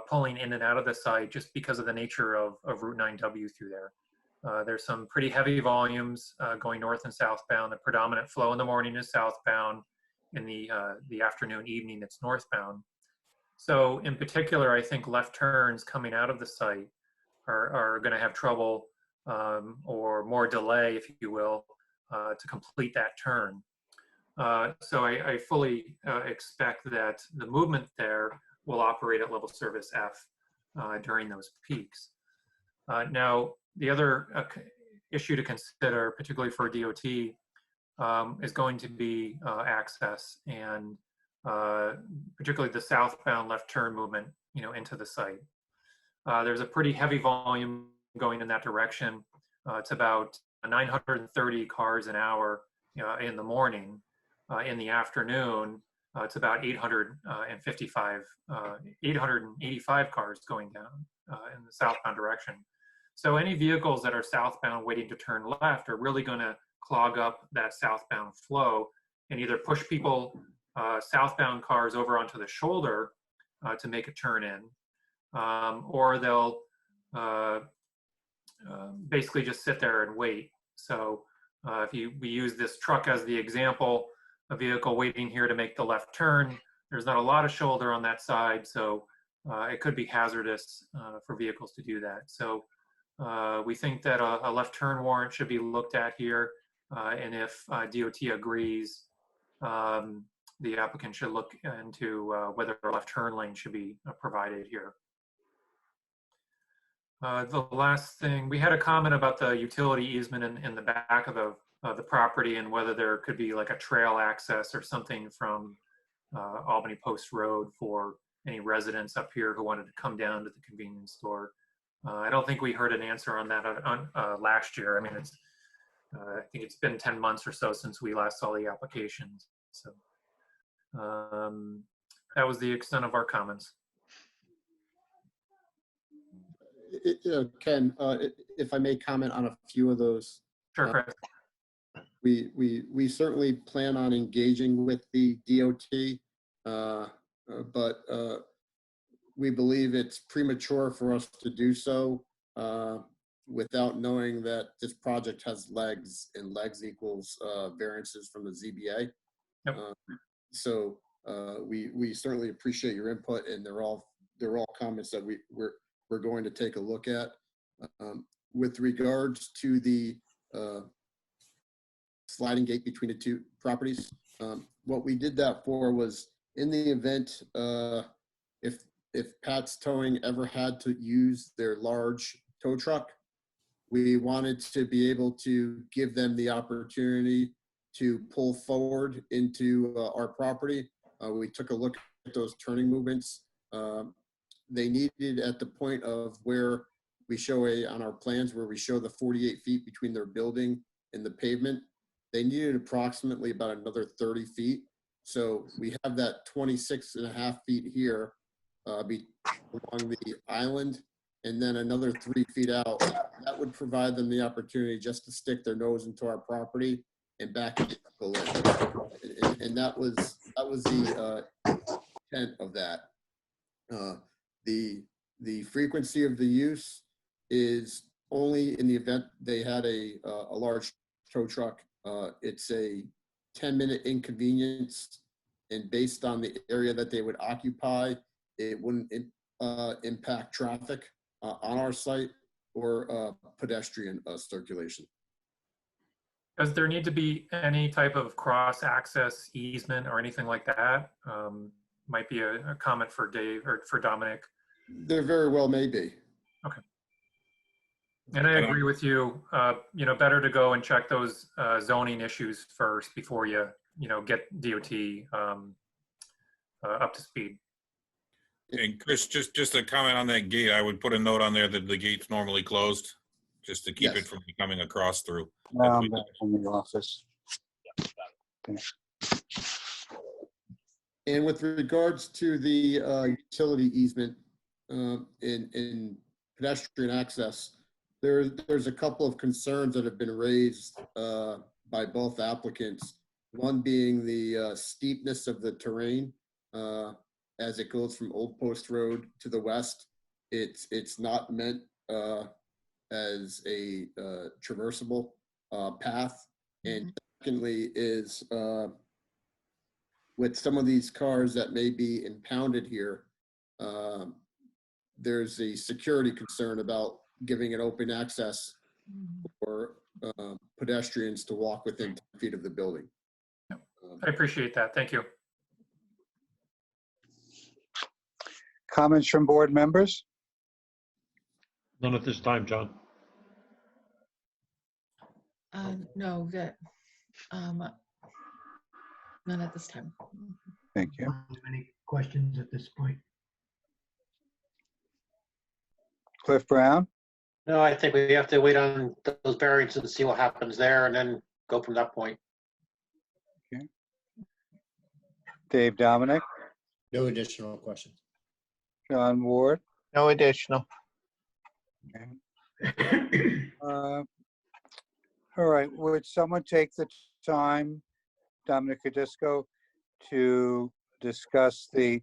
pulling in and out of the site just because of the nature of Route 9W through there. There's some pretty heavy volumes going north and southbound. The predominant flow in the morning is southbound. In the afternoon, evening, it's northbound. So in particular, I think left turns coming out of the site are going to have trouble or more delay, if you will, to complete that turn. So I fully expect that the movement there will operate at level service F during those peaks. Now, the other issue to consider, particularly for DOT, is going to be access and particularly the southbound left turn movement, into the site. There's a pretty heavy volume going in that direction. It's about 930 cars an hour in the morning. In the afternoon, it's about 885 cars going down in the southbound direction. So any vehicles that are southbound waiting to turn left are really going to clog up that southbound flow and either push people, southbound cars, over onto the shoulder to make a turn in, or they'll basically just sit there and wait. So if we use this truck as the example, a vehicle waiting here to make the left turn, there's not a lot of shoulder on that side, so it could be hazardous for vehicles to do that. So we think that a left turn warrant should be looked at here, and if DOT agrees, the applicant should look into whether a left turn lane should be provided here. The last thing, we had a comment about the utility easement in the back of the property and whether there could be like a trail access or something from Albany Post Road for any residents up here who wanted to come down to the convenience store. I don't think we heard an answer on that last year. I mean, I think it's been 10 months or so since we last saw the applications. So that was the extent of our comments. Ken, if I may comment on a few of those. Sure, Chris. We certainly plan on engaging with the DOT, but we believe it's premature for us to do so without knowing that this project has legs, and legs equals variances from the ZBA. Yep. So we certainly appreciate your input, and they're all comments that we're going to take a look at. With regards to the sliding gate between the two properties, what we did that for was, in the event if Pat's Towing ever had to use their large tow truck, we wanted to be able to give them the opportunity to pull forward into our property. We took a look at those turning movements. They needed, at the point of where we show on our plans where we show the 48 feet between their building and the pavement, they needed approximately about another 30 feet. So we have that 26.5 feet here along the island, and then another 3 feet out. That would provide them the opportunity just to stick their nose into our property and back it in. And that was the intent of that. The frequency of the use is only in the event they had a large tow truck. It's a 10-minute inconvenience, and based on the area that they would occupy, it wouldn't impact traffic on our site or pedestrian circulation. Does there need to be any type of cross-access easement or anything like that? Might be a comment for Dave or for Dominic. There very well may be. Okay. And I agree with you. Better to go and check those zoning issues first before you get DOT up to speed. And Chris, just a comment on that gate. I would put a note on there that the gate's normally closed, just to keep it from becoming a cross through. I'm back from the office. Okay. And with regards to the utility easement in pedestrian access, there's a couple of concerns that have been raised by both applicants. One being the steepness of the terrain as it goes from Old Post Road to the west. It's not meant as a traversable path. And secondly is with some of these cars that may be impounded here, there's a security concern about giving it open access for pedestrians to walk within 10 feet of the building. I appreciate that. Thank you. Comments from board members? None at this time, John. No, that, none at this time. Thank you. Any questions at this point? Cliff Brown? No, I think we have to wait on those variances and see what happens there and then go from that point. Dave Dominic? No additional questions. John Ward? No additional. All right, would someone take the time, Dominic Cadisco, to discuss the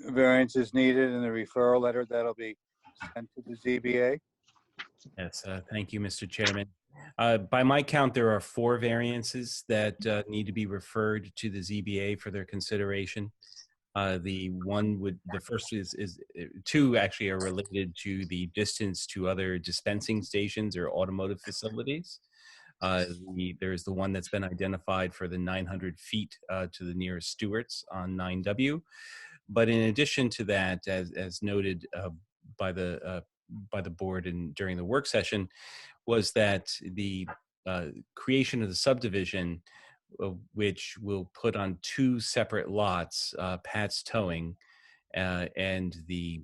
variances needed in the referral letter that'll be sent to the ZBA? Yes, thank you, Mr. Chairman. By my count, there are 4 variances that need to be referred to the ZBA for their consideration. The first is 2 actually are related to the distance to other dispensing stations or automotive facilities. There's the one that's been identified for the 900 feet to the nearest Stewart's on 9W. But in addition to that, as noted by the board and during the work session, was that the creation of the subdivision, which will put on 2 separate lots, Pat's Towing and the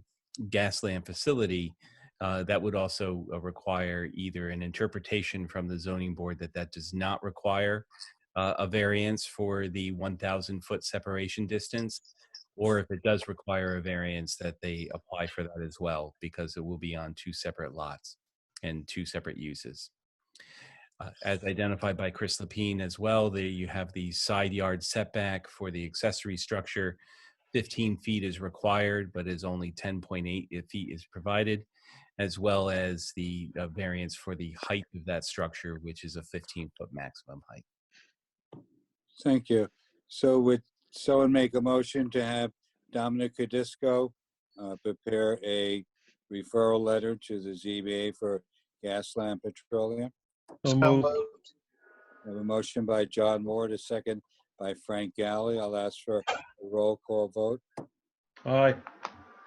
Gaslamp facility, that would also require either an interpretation from the zoning board that does not require a variance for the 1,000-foot separation distance, or if it does require a variance, that they apply for that as well, because it will be on 2 separate lots and 2 separate uses. As identified by Chris Lapine as well, there you have the side yard setback for the accessory structure. 15 feet is required, but is only 10.8 feet is provided, as well as the variance for the height of that structure, which is a 15-foot maximum height. Thank you. So would someone make a motion to have Dominic Cadisco prepare a referral letter to the ZBA for Gaslamp Petroleum? So moved. I have a motion by John Ward, a second by Frank Galley. I'll ask for a roll call vote. Aye.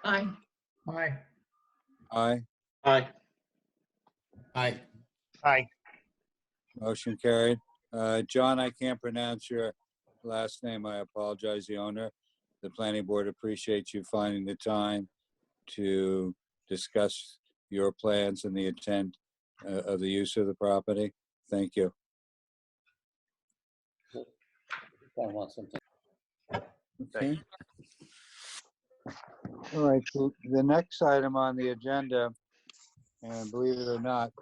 Aye. Aye. Aye. Aye. Aye. Aye. Motion carried. John, I can't pronounce your last name. I apologize, the owner. The planning board appreciates you finding the time to discuss your plans and the intent of the use of the property. Thank you. Okay. All right, so the next item on the agenda, and believe it or not,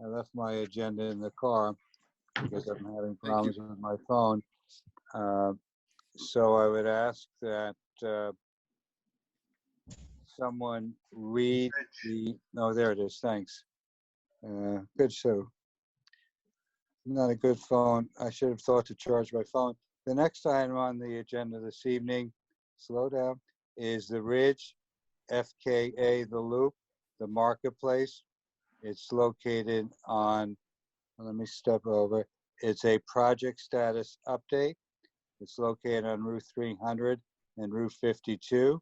I left my agenda in the car because I'm having problems with my phone. So I would ask that someone read the, no, there it is, thanks. Good, so not a good phone. I should have thought to charge my phone. The next item on the agenda this evening, slow down, is the Ridge, FKA, the Loop, the Marketplace. It's located on, let me step over. It's a project status update. It's located on Route 300 and Route 52.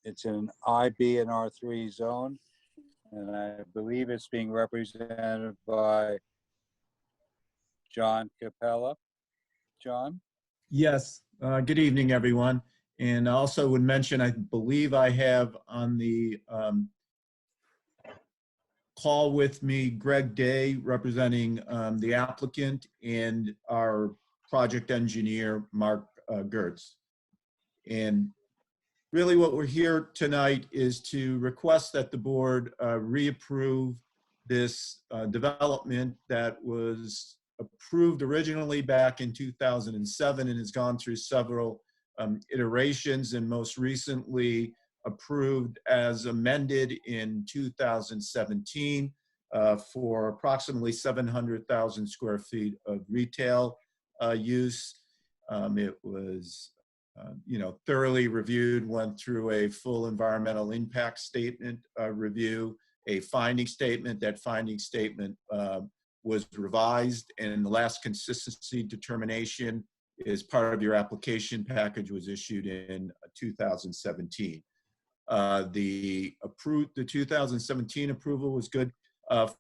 It's in an IB and R3 zone, and I believe it's being represented by John Capella. John? Yes, good evening, everyone. And I also would mention, I believe I have on the call with me Greg Day, representing the applicant, and our project engineer, Mark Gertz. And really what we're here tonight is to request that the board reapprove this development that was approved originally back in 2007 and has gone through several iterations, and most recently approved as amended in 2017 for approximately 700,000 square feet of retail use. It was, thoroughly reviewed, went through a full environmental impact statement review, a finding statement. That finding statement was revised, and the last consistency determination is part of your application package, was issued in 2017. The 2017 approval was good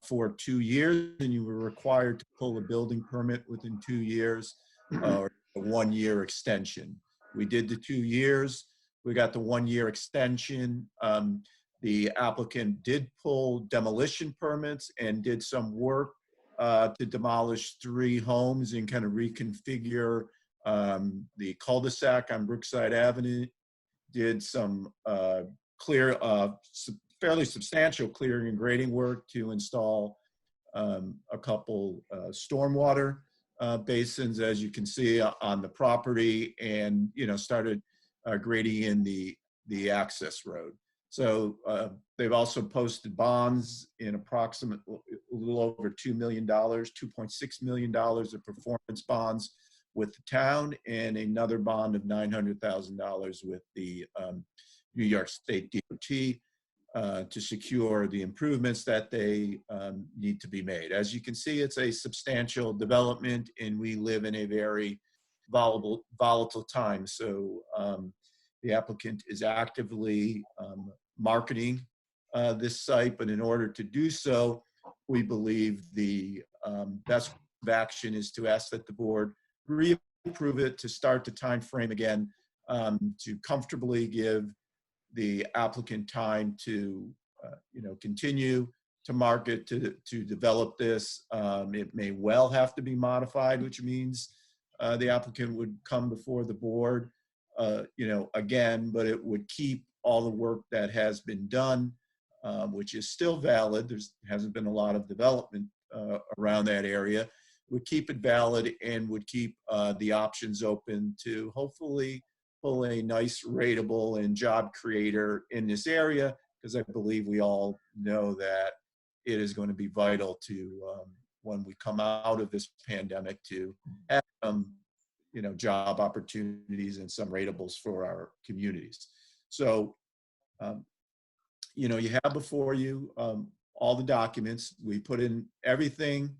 for 2 years, and you were required to pull a building permit within 2 years or a 1-year extension. We did the 2 years. We got the 1-year extension. The applicant did pull demolition permits and did some work to demolish 3 homes and kind of reconfigure the cul-de-sac on Brookside Avenue. Did some fairly substantial clearing and grading work to install a couple stormwater basins, as you can see on the property, and started grading in the access road. So they've also posted bonds in approximately a little over $2 million, $2.6 million of performance bonds with the town, and another bond of $900,000 with the New York State DOT to secure the improvements that they need to be made. As you can see, it's a substantial development, and we live in a very volatile time. So the applicant is actively marketing this site, but in order to do so, we believe the best action is to ask that the board reapprove it, to start the time frame again, to comfortably give the applicant time to continue to market, to develop this. It may well have to be modified, which means the applicant would come before the board again, but it would keep all the work that has been done, which is still valid. There hasn't been a lot of development around that area. Would keep it valid and would keep the options open to hopefully pull a nice rateable and job creator in this area, because I believe we all know that it is going to be vital to when we come out of this pandemic to have job opportunities and some ratables for our communities. So you have before you all the documents. We put in everything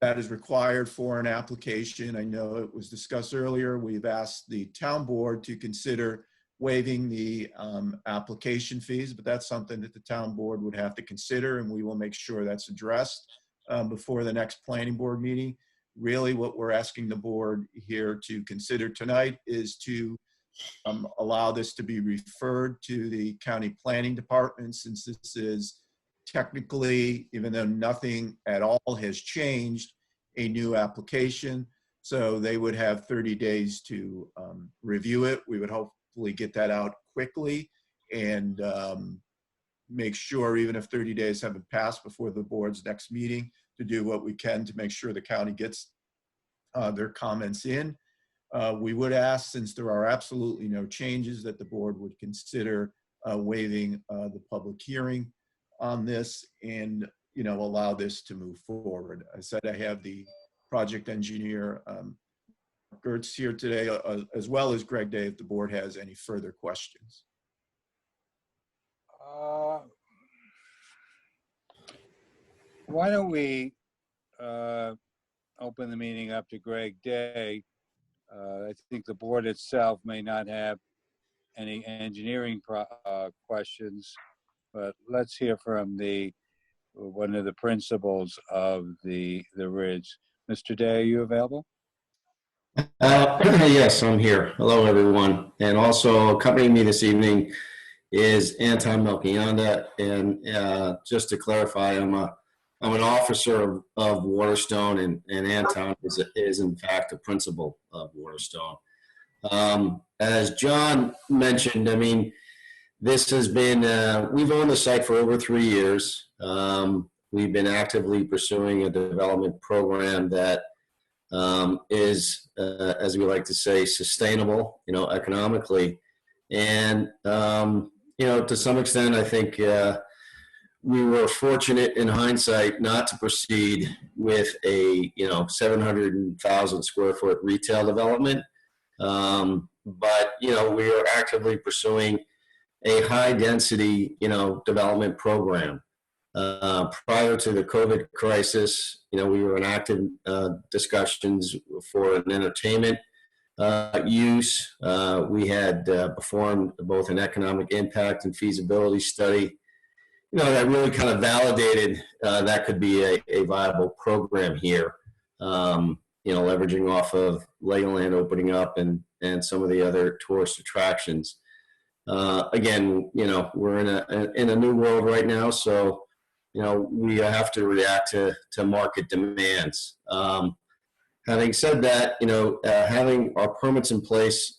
that is required for an application. I know it was discussed earlier. We've asked the town board to consider waiving the application fees, but that's something that the town board would have to consider, and we will make sure that's addressed before the next planning board meeting. Really, what we're asking the board here to consider tonight is to allow this to be referred to the county planning department, since this is technically, even though nothing at all has changed, a new application. So they would have 30 days to review it. We would hopefully get that out quickly and make sure, even if 30 days haven't passed before the board's next meeting, to do what we can to make sure the county gets their comments in. We would ask, since there are absolutely no changes, that the board would consider waiving the public hearing on this and allow this to move forward. I said I have the project engineer Gertz here today, as well as Greg Day, if the board has any further questions. Why don't we open the meeting up to Greg Day? I think the board itself may not have any engineering questions, but let's hear from one of the principals of the Ridge. Mr. Day, are you available? Yes, I'm here. Hello, everyone. And also accompanying me this evening is Anton Melchionda. And just to clarify, I'm an officer of Waterstone, and Anton is in fact a principal of Waterstone. As John mentioned, I mean, this has been, we've owned the site for over 3 years. We've been actively pursuing a development program that is, as we like to say, sustainable, economically. And, to some extent, I think we were fortunate in hindsight not to proceed with a, 700,000 square foot retail development. But, we are actively pursuing a high density, development program. Prior to the COVID crisis, we were in active discussions for an entertainment use. We had performed both an economic impact and feasibility study, that really kind of validated that could be a viable program here. Leveraging off of Legoland opening up and some of the other tourist attractions. Again, we're in a new world right now, so we have to react to market demands. Having said that, having our permits in place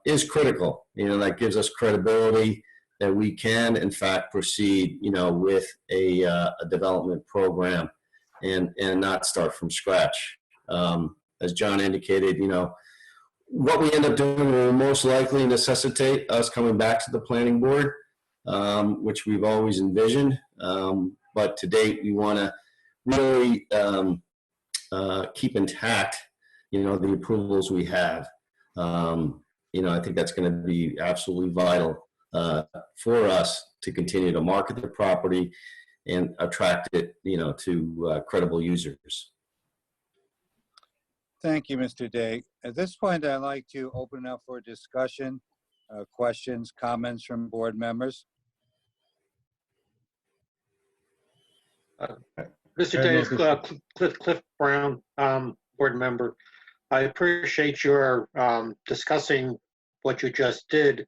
is critical. That gives us credibility that we can, in fact, proceed, with a development program and not start from scratch. As John indicated, what we end up doing will most likely necessitate us coming back to the planning board, which we've always envisioned. But to date, we want to really keep intact, the approvals we have. I think that's going to be absolutely vital for us to continue to market the property and attract it, to credible users. Thank you, Mr. Day. At this point, I'd like to open up for discussion, questions, comments from board members. Mr. Davis, Cliff Brown, board member. I appreciate your discussing what you just did,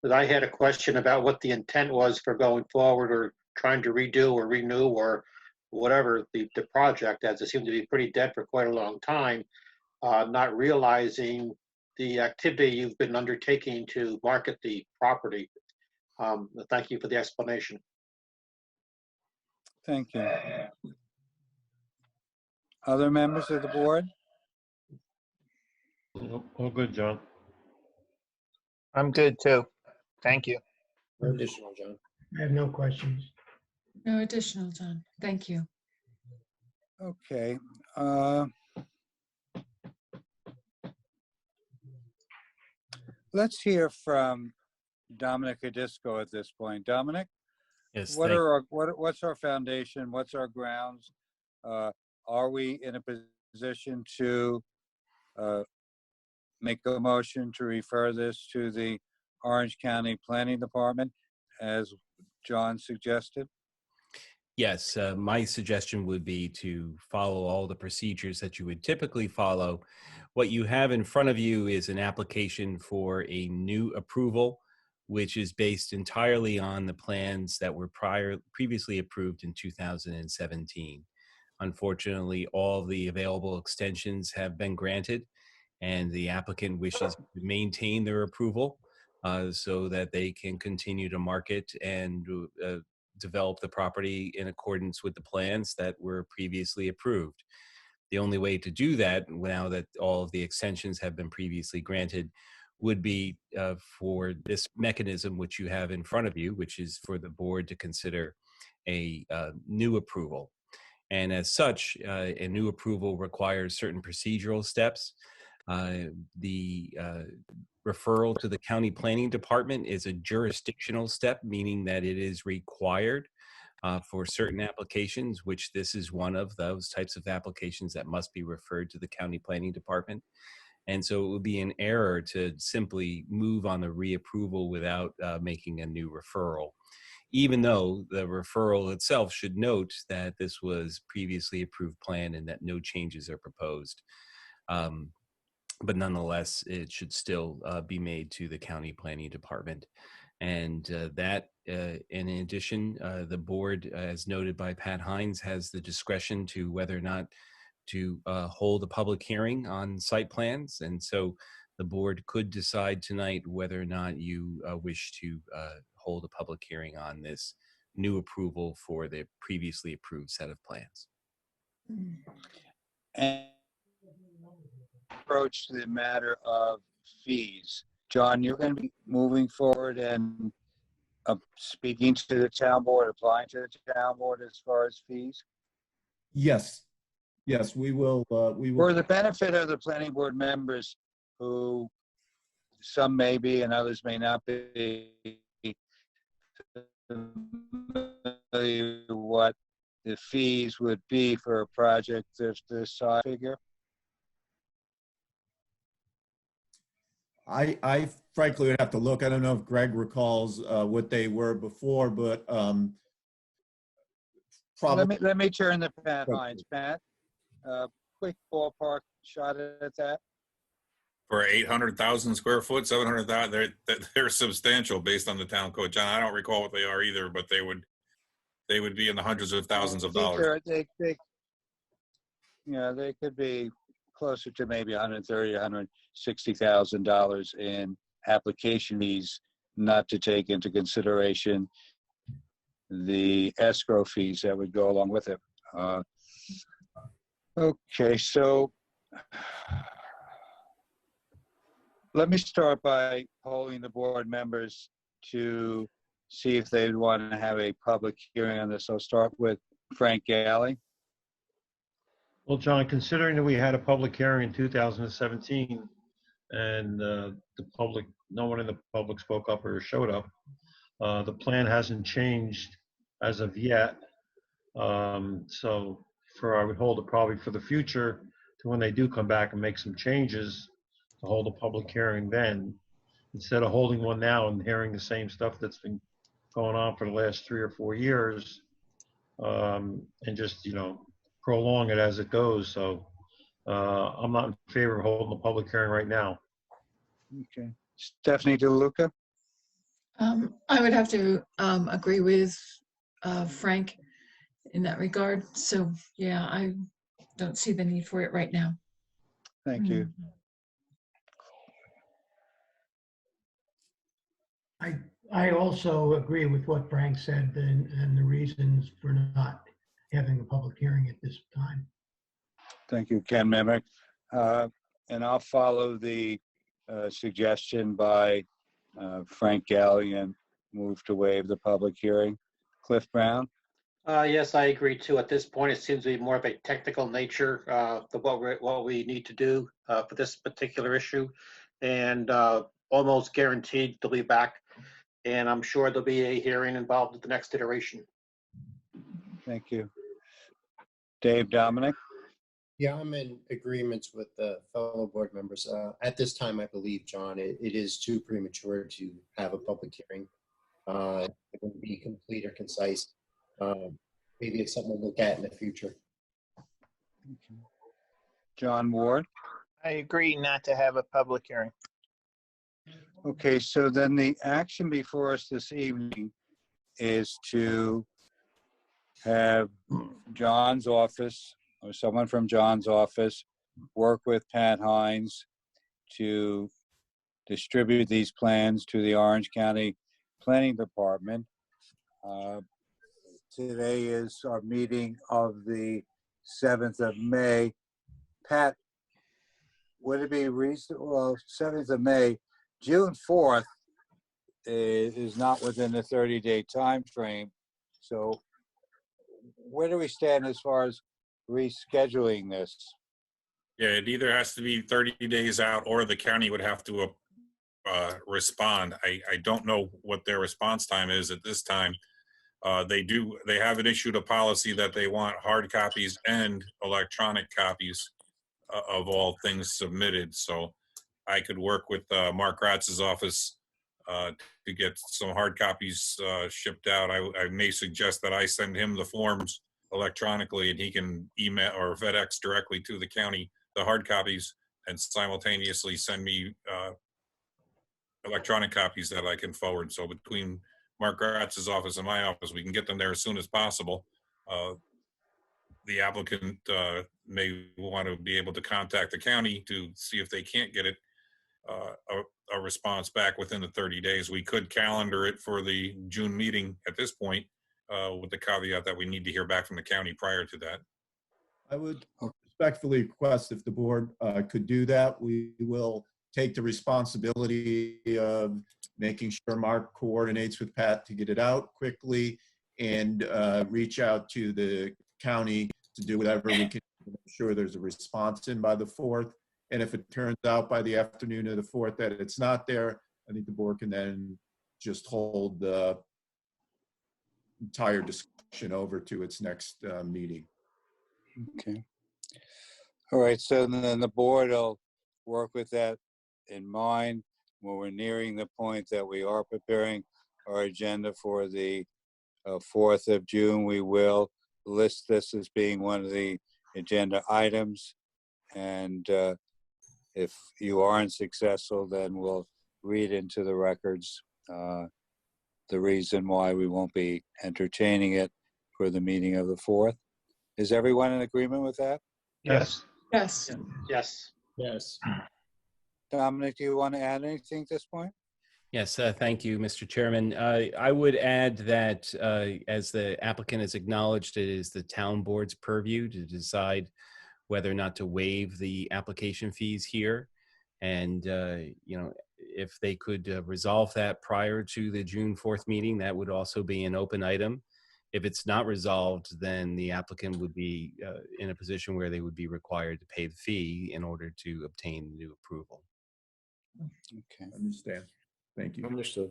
but I had a question about what the intent was for going forward or trying to redo or renew or whatever the project, as it seemed to be pretty dead for quite a long time, not realizing the activity you've been undertaking to market the property. Thank you for the explanation. Thank you. Other members of the board? All good, John. I'm good too. Thank you. No additional, John. I have no questions. No additional, John. Thank you. Okay. Let's hear from Dominic Adisco at this point. Dominic? Yes. What's our foundation? What's our grounds? Are we in a position to make a motion to refer this to the Orange County Planning Department, as John suggested? Yes, my suggestion would be to follow all the procedures that you would typically follow. What you have in front of you is an application for a new approval, which is based entirely on the plans that were previously approved in 2017. Unfortunately, all the available extensions have been granted, and the applicant wishes to maintain their approval so that they can continue to market and develop the property in accordance with the plans that were previously approved. The only way to do that, now that all of the extensions have been previously granted, would be for this mechanism which you have in front of you, which is for the board to consider a new approval. And as such, a new approval requires certain procedural steps. The referral to the county planning department is a jurisdictional step, meaning that it is required for certain applications, which this is one of those types of applications that must be referred to the county planning department. And so it would be an error to simply move on the reapproval without making a new referral, even though the referral itself should note that this was previously approved plan and that no changes are proposed. But nonetheless, it should still be made to the county planning department. And in addition, the board, as noted by Pat Hines, has the discretion to whether or not to hold a public hearing on site plans. And so the board could decide tonight whether or not you wish to hold a public hearing on this new approval for the previously approved set of plans. And approach to the matter of fees. John, you're going to be moving forward and speaking to the town board, applying to the town board as far as fees? Yes, yes, we will, For the benefit of the planning board members who, some may be and others may not be, familiar what the fees would be for a project of this size figure? I frankly would have to look. I don't know if Greg recalls what they were before, but probably. Let me turn to Pat Hines. Pat, quick ballpark shot at that. For 800,000 square foot, 700,000, they're substantial based on the town code. John, I don't recall what they are either, but they would be in the hundreds of thousands of dollars. They could be closer to maybe $130,000, $160,000 in application fees, not to take into consideration the escrow fees that would go along with it. Okay, so let me start by polling the board members to see if they'd want to have a public hearing on this. I'll start with Frank Galley. Well, John, considering that we had a public hearing in 2017 and the public, no one in the public spoke up or showed up, the plan hasn't changed as of yet. So I would hold it probably for the future to when they do come back and make some changes, to hold a public hearing then, instead of holding one now and hearing the same stuff that's been going on for the last 3 or 4 years, and just, prolong it as it goes. So I'm not in favor of holding a public hearing right now. Okay. Stephanie DeLuca? I would have to agree with Frank in that regard. So yeah, I don't see the need for it right now. Thank you. I also agree with what Frank said and the reasons for not having a public hearing at this time. Thank you, Ken Mimic. And I'll follow the suggestion by Frank Galley and move to waive the public hearing. Cliff Brown? Yes, I agree too. At this point, it seems to be more of a technical nature of what we need to do for this particular issue, and almost guaranteed they'll be back. And I'm sure there'll be a hearing involved with the next iteration. Thank you. Dave Dominic? Yeah, I'm in agreement with the fellow board members. At this time, I believe, John, it is too premature to have a public hearing. It wouldn't be complete or concise. Maybe it's something to look at in the future. Okay. John Ward? I agree not to have a public hearing. Okay, so then the action before us this evening is to have John's office or someone from John's office work with Pat Hines to distribute these plans to the Orange County Planning Department. Today is our meeting of the 7th of May. Pat, would it be reasonable, well, 7th of May, June 4th is not within the 30-day time frame. So where do we stand as far as rescheduling this? Yeah, it either has to be 30 days out or the county would have to respond. I don't know what their response time is at this time. They haven't issued a policy that they want hard copies and electronic copies of all things submitted. So I could work with Mark Ratz's office to get some hard copies shipped out. I may suggest that I send him the forms electronically and he can email or FedEx directly to the county the hard copies and simultaneously send me electronic copies that I can forward. So between Mark Ratz's office and my office, we can get them there as soon as possible. The applicant may want to be able to contact the county to see if they can't get it a response back within the 30 days. We could calendar it for the June meeting at this point with the caveat that we need to hear back from the county prior to that. I would respectfully request if the board could do that. We will take the responsibility of making sure Mark coordinates with Pat to get it out quickly and reach out to the county to do whatever we can to make sure there's a response in by the 4th. And if it turns out by the afternoon of the 4th that it's not there, I think the board can then just hold the entire discussion over to its next meeting. Okay. All right, so then the board will work with that in mind when we're nearing the point that we are preparing our agenda for the 4th of June. We will list this as being one of the agenda items. And if you aren't successful, then we'll read into the records the reason why we won't be entertaining it for the meeting of the 4th. Is everyone in agreement with that? Yes. Yes. Yes. Yes. Dominic, do you want to add anything at this point? Yes, thank you, Mr. Chairman. I would add that as the applicant has acknowledged, it is the town board's purview to decide whether or not to waive the application fees here. And, if they could resolve that prior to the June 4th meeting, that would also be an open item. If it's not resolved, then the applicant would be in a position where they would be required to pay the fee in order to obtain the new approval. Okay. Understand. Thank you. Understood.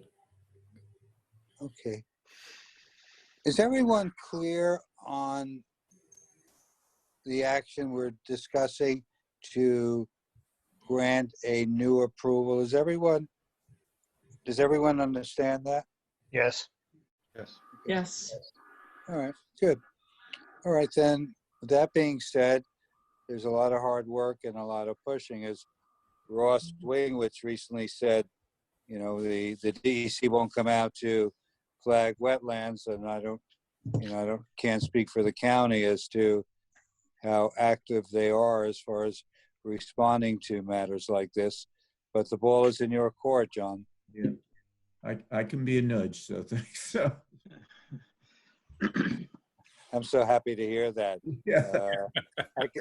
Okay. Is everyone clear on the action we're discussing to grant a new approval? Does everyone understand that? Yes. Yes. Yes. All right, good. All right, then, with that being said, there's a lot of hard work and a lot of pushing. As Ross Wingwitz recently said, the DEC won't come out to flag wetlands, and I can't speak for the county as to how active they are as far as responding to matters like this. But the ball is in your court, John. Yeah, I can be a nudge, so thanks. So. I'm so happy to hear that. Yeah.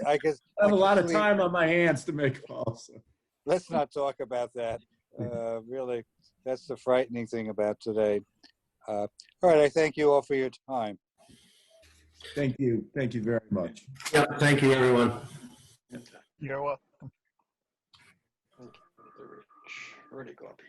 I have a lot of time on my hands to make calls. So. Let's not talk about that. Really, that's the frightening thing about today. All right, I thank you all for your time. Thank you. Thank you very much. Yeah, thank you, everyone. You're welcome. Where'd it go up?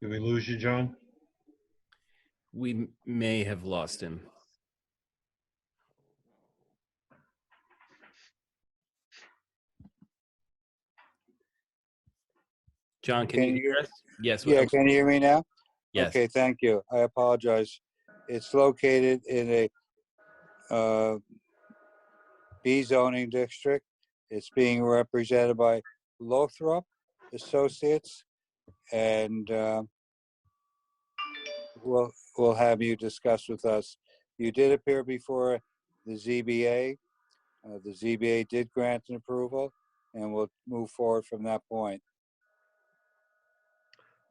Did we lose you, John? We may have lost him. John, can you hear us? Yes. Yeah, can you hear me now? Yes. Okay, thank you. I apologize. It's located in a B zoning district. It's being represented by Lothrop Associates, and we'll have you discuss with us. You did appear before the ZBA. The ZBA did grant an approval, and we'll move forward from that point.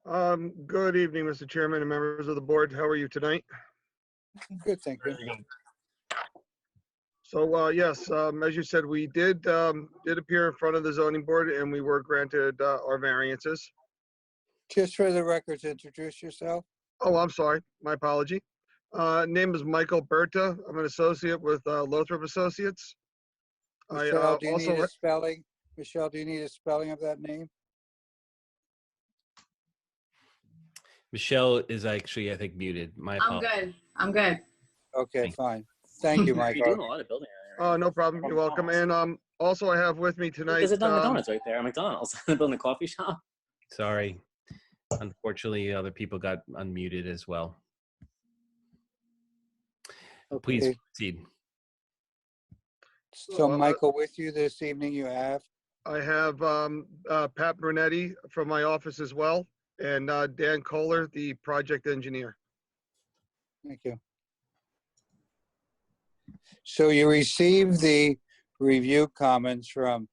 Good evening, Mr. Chairman and members of the board. How are you tonight? Good, thank you. So yes, as you said, we did appear in front of the zoning board, and we were granted our variances. Just for the records, introduce yourself. Oh, I'm sorry. My apology. Name is Michael Berta. I'm an associate with Lothrop Associates. Michelle, do you need a spelling? Michelle, do you need a spelling of that name? Michelle is actually, I think, muted. My apologies. I'm good. Okay, fine. Thank you, Michael. You're doing a lot of building. Oh, no problem. You're welcome. And also I have with me tonight. There's a Dunkin' Donuts right there. McDonald's. Building a coffee shop. Sorry. Unfortunately, other people got unmuted as well. Please proceed. So, Michael, with you this evening, you have? I have Pat Brunetti from my office as well, and Dan Kohler, the project engineer. Thank you. So you received the review comments from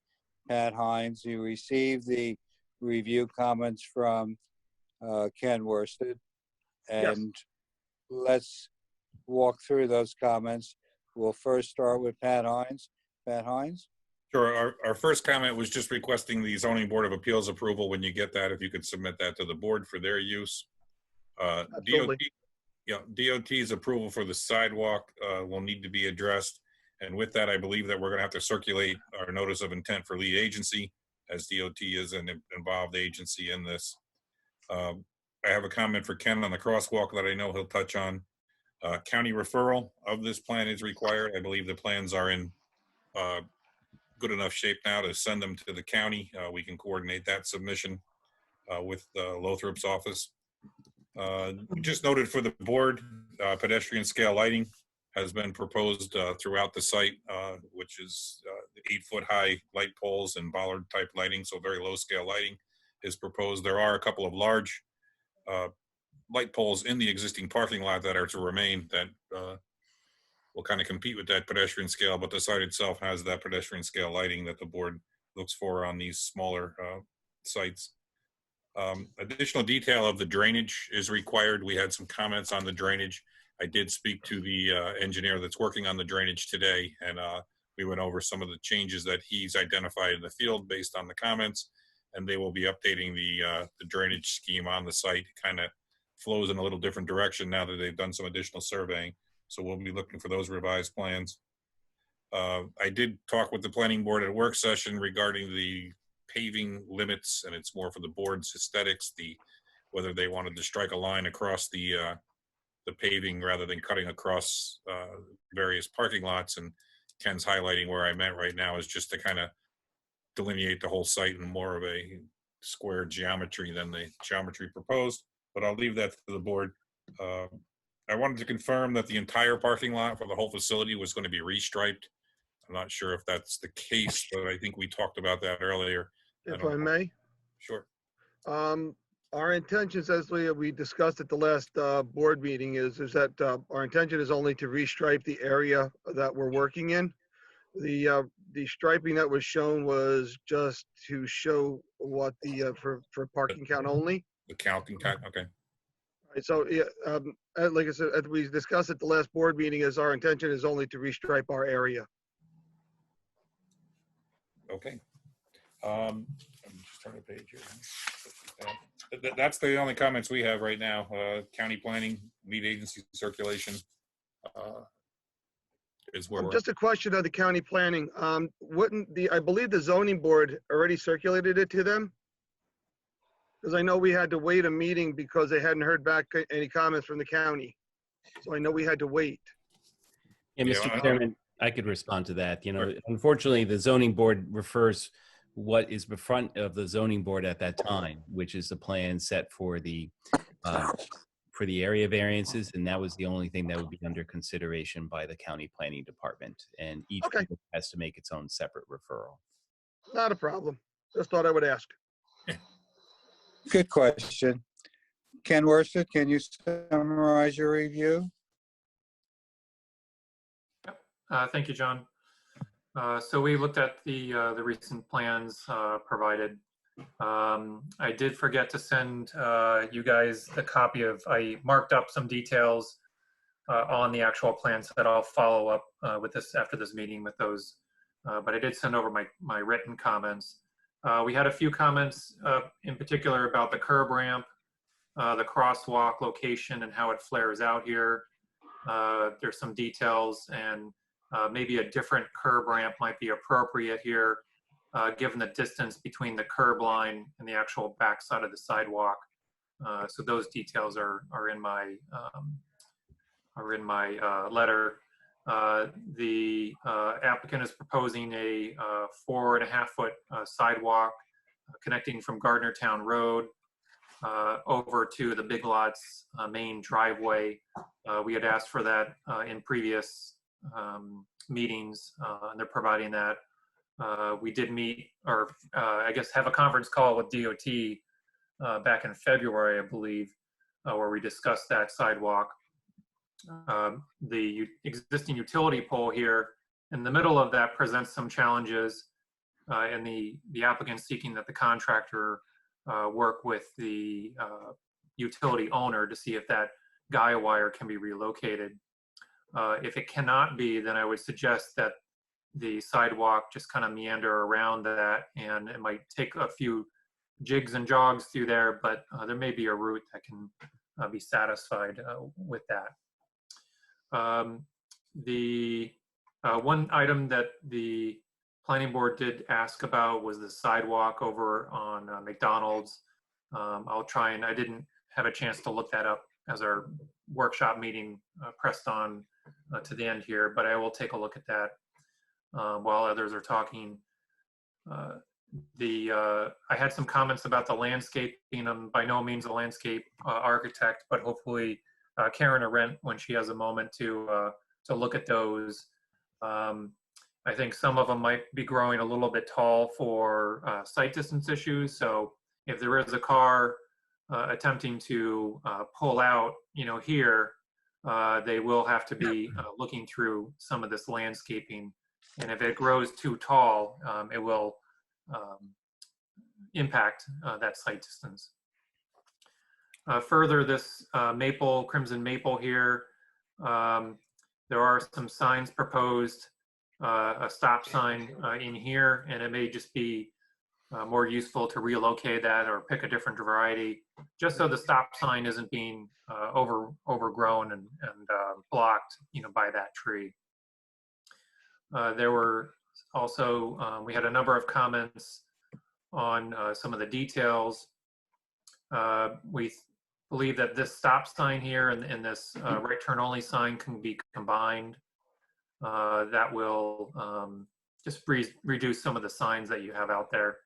Pat Hines. You received the review comments from Ken Worsted. And let's walk through those comments. We'll first start with Pat Hines. Pat Hines? Sure. Our first comment was just requesting the Zoning Board of Appeals approval. When you get that, if you could submit that to the board for their use. DOT's approval for the sidewalk will need to be addressed. And with that, I believe that we're going to have to circulate our notice of intent for lead agency, as DOT is an involved agency in this. I have a comment for Ken on the crosswalk that I know he'll touch on. County referral of this plan is required. I believe the plans are in good enough shape now to send them to the county. We can coordinate that submission with Lothrop's office. Just noted for the board, pedestrian scale lighting has been proposed throughout the site, which is 8-foot high light poles and bollard type lighting, so very low scale lighting is proposed. There are a couple of large light poles in the existing parking lot that are to remain that will kind of compete with that pedestrian scale, but the site itself has that pedestrian scale lighting that the board looks for on these smaller sites. Additional detail of the drainage is required. We had some comments on the drainage. I did speak to the engineer that's working on the drainage today, and we went over some of the changes that he's identified in the field based on the comments, and they will be updating the drainage scheme on the site. It kind of flows in a little different direction now that they've done some additional surveying, so we'll be looking for those revised plans. I did talk with the planning board at a work session regarding the paving limits, and it's more for the board's aesthetics, whether they wanted to strike a line across the paving rather than cutting across various parking lots. And Ken's highlighting where I meant right now is just to kind of delineate the whole site in more of a square geometry than the geometry proposed, but I'll leave that to the board. I wanted to confirm that the entire parking lot for the whole facility was going to be restriped. I'm not sure if that's the case, but I think we talked about that earlier. If I may? Sure. Our intentions, as we discussed at the last board meeting, is that our intention is only to restripe the area that we're working in. The striping that was shown was just to show what the for parking count only. The counting count, okay. Right, so yeah, like I said, as we discussed at the last board meeting, is our intention is only to restripe our area. Okay. I'm just turning the page here. That's the only comments we have right now. County planning, lead agency circulation is where we're. Just a question of the county planning. I believe the zoning board already circulated it to them? Because I know we had to wait a meeting because they hadn't heard back any comments from the county. So I know we had to wait. Yeah, Mr. Chairman, I could respond to that. You know, unfortunately, the zoning board refers what is in front of the zoning board at that time, which is the plan set for the area variances, and that was the only thing that would be under consideration by the county planning department. And each group has to make its own separate referral. Not a problem. Just thought I would ask. Good question. Ken Worsted, can you summarize your review? Thank you, John. So we looked at the recent plans provided. I did forget to send you guys a copy of, I marked up some details on the actual plans that I'll follow up with this after this meeting with those, but I did send over my written comments. We had a few comments in particular about the curb ramp, the crosswalk location and how it flares out here. There's some details, and maybe a different curb ramp might be appropriate here, given the distance between the curb line and the actual backside of the sidewalk. So those details are in my letter. The applicant is proposing a 4.5-foot sidewalk connecting from Gardnertown Road over to the Big Lots main driveway. We had asked for that in previous meetings, and they're providing that. We did meet, or I guess have a conference call with DOT back in February, I believe, where we discussed that sidewalk. The existing utility pole here in the middle of that presents some challenges, and the applicant seeking that the contractor work with the utility owner to see if that guy wire can be relocated. If it cannot be, then I would suggest that the sidewalk just kind of meander around that, and it might take a few jigs and jogs through there, but there may be a route that can be satisfied with that. The one item that the planning board did ask about was the sidewalk over on McDonald's. I'll try, and I didn't have a chance to look that up as our workshop meeting pressed on to the end here, but I will take a look at that while others are talking. I had some comments about the landscaping. I'm by no means a landscape architect, but hopefully Karen Arendt, when she has a moment to look at those. I think some of them might be growing a little bit tall for sight distance issues. So if there is a car attempting to pull out, here, they will have to be looking through some of this landscaping. And if it grows too tall, it will impact that sight distance. Further, this crimson maple here, there are some signs proposed, a stop sign in here, and it may just be more useful to relocate that or pick a different variety, just so the stop sign isn't being overgrown and blocked, by that tree. There were also, we had a number of comments on some of the details. We believe that this stop sign here and this right turn only sign can be combined. That will just reduce some of the signs that you have out there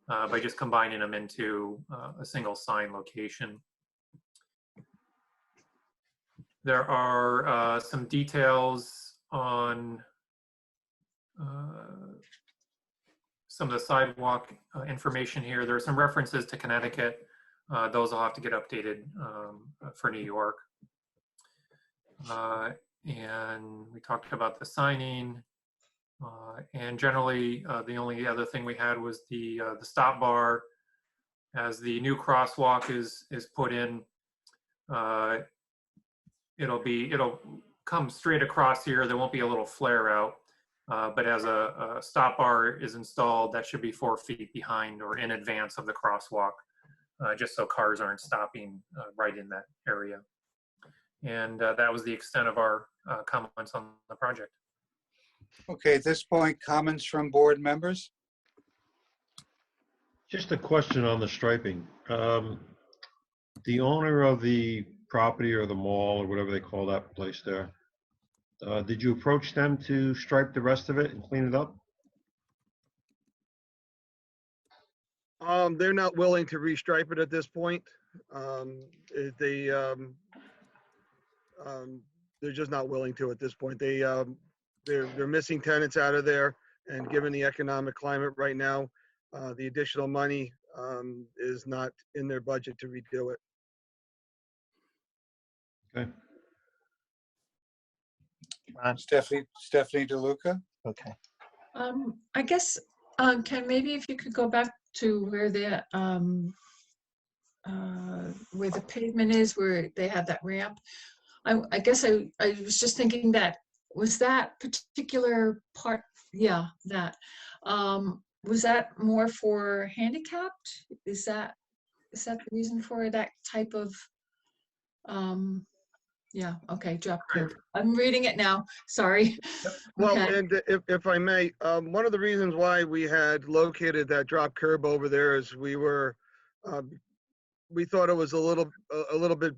by just combining them into a single sign location. There are some details on some of the sidewalk information here. There are some references to Connecticut. Those will have to get updated for New York. And we talked about the signing. And generally, the only other thing we had was the stop bar. As the new crosswalk is put in, it'll come straight across here. There won't be a little flare out. But as a stop bar is installed, that should be 4 feet behind or in advance of the crosswalk, just so cars aren't stopping right in that area. And that was the extent of our comments on the project. Okay, at this point, comments from board members? Just a question on the striping. The owner of the property or the mall or whatever they call that place there, did you approach them to stripe the rest of it and clean it up? They're not willing to restripe it at this point. They're just not willing to at this point. They're missing tenants out of there, and given the economic climate right now, the additional money is not in their budget to redo it. Okay. Stephanie Deluca. Okay. I guess, Ken, maybe if you could go back to where the pavement is, where they have that ramp. I guess I was just thinking that, was that particular part, yeah, that, was that more for handicapped? Is that the reason for that type of, yeah, okay, drop curb. I'm reading it now, sorry. Well, Okay. and if I may, one of the reasons why we had located that drop curb over there is we thought it was a little bit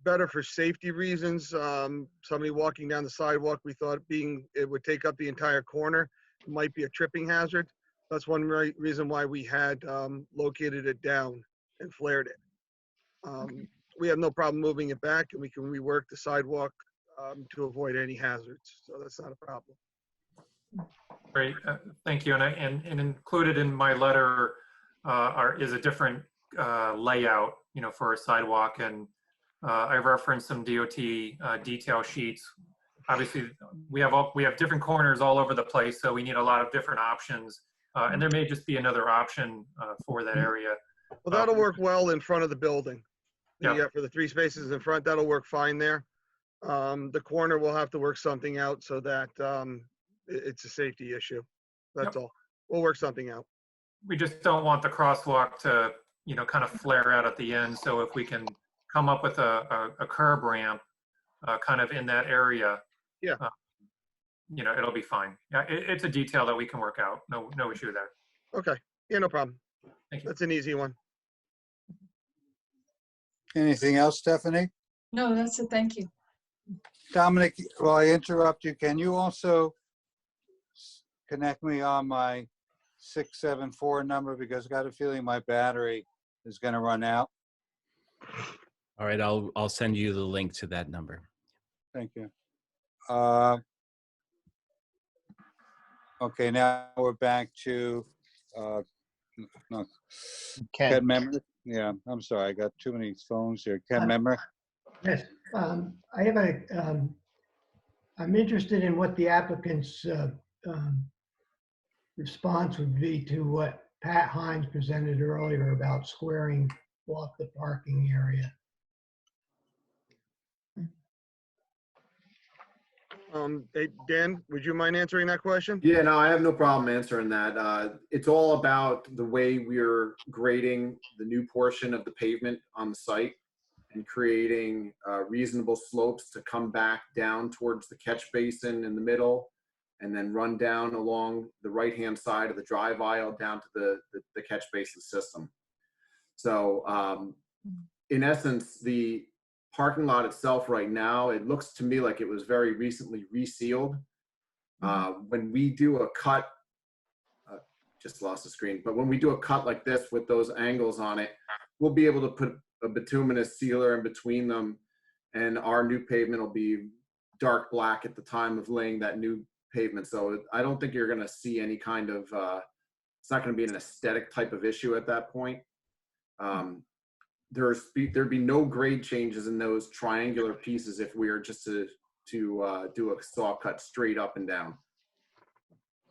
better for safety reasons. Somebody walking down the sidewalk, we thought it would take up the entire corner. It might be a tripping hazard. That's one reason why we had located it down and flared it. We have no problem moving it back, and we can rework the sidewalk to avoid any hazards. So that's not a problem. Great, thank you. And included in my letter is a different layout, for a sidewalk. And I referenced some DOT detail sheets. Obviously, we have different corners all over the place, so we need a lot of different options. And there may just be another option for that area. Well, that'll work well in front of the building. Yep. For the 3 spaces in front, that'll work fine there. The corner will have to work something out so that it's a safety issue. That's all. We'll work something out. We just don't want the crosswalk to, kind of flare out at the end. So if we can come up with a curb ramp kind of in that area, it'll be fine. It's a detail that we can work out. No issue there. Okay. Yeah, no problem. Thank you. That's an easy one. Anything else, Stephanie? No, that's it. Thank you. Dominic, while I interrupt you, can you also connect me on my 674 number, because I got a feeling my battery is going to run out. All right, I'll send you the link to that number. Thank you. Okay, now we're back to no, Ken Member. Yeah, I'm sorry, I got too many phones here. Ken Member. Yes, I have I'm interested in what the applicant's response would be to what Pat Hines presented earlier about squaring off the parking area. Hey, Dan, would you mind answering that question? Yeah, no, I have no problem answering that. It's all about the way we're grading the new portion of the pavement on the site and creating reasonable slopes to come back down towards the catch basin in the middle and then run down along the right-hand side of the drive aisle down to the catch basin system. So in essence, the parking lot itself right now, it looks to me like it was very recently resealed. When we do a cut, just lost the screen, but when we do a cut like this with those angles on it, we'll be able to put a bituminous sealer in between them, and our new pavement will be dark black at the time of laying that new pavement. So I don't think you're gonna see any kind of, it's not gonna be an aesthetic type of issue at that point. There'd be no grade changes in those triangular pieces if we were just to do a saw cut straight up and down.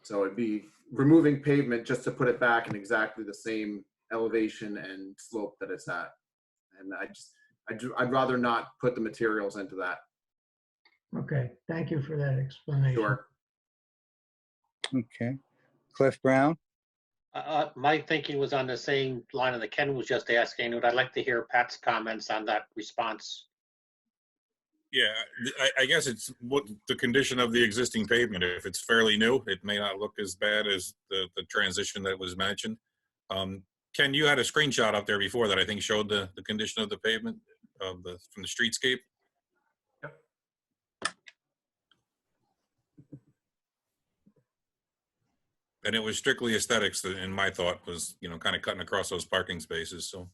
So it'd be removing pavement just to put it back in exactly the same elevation and slope that it's at. And I'd rather not put the materials into that. Okay, thank you for that explanation. Sure. Okay. Cliff Brown. My thinking was on the same line that Ken was just asking, but I'd like to hear Pat's comments on that response. Yeah, I guess it's what the condition of the existing pavement. If it's fairly new, it may not look as bad as the transition that was mentioned. Ken, you had a screenshot up there before that I think showed the condition of the pavement from the streetscape. Yep. And it was strictly aesthetics that, in my thought, was, kind of cutting across those parking spaces. So,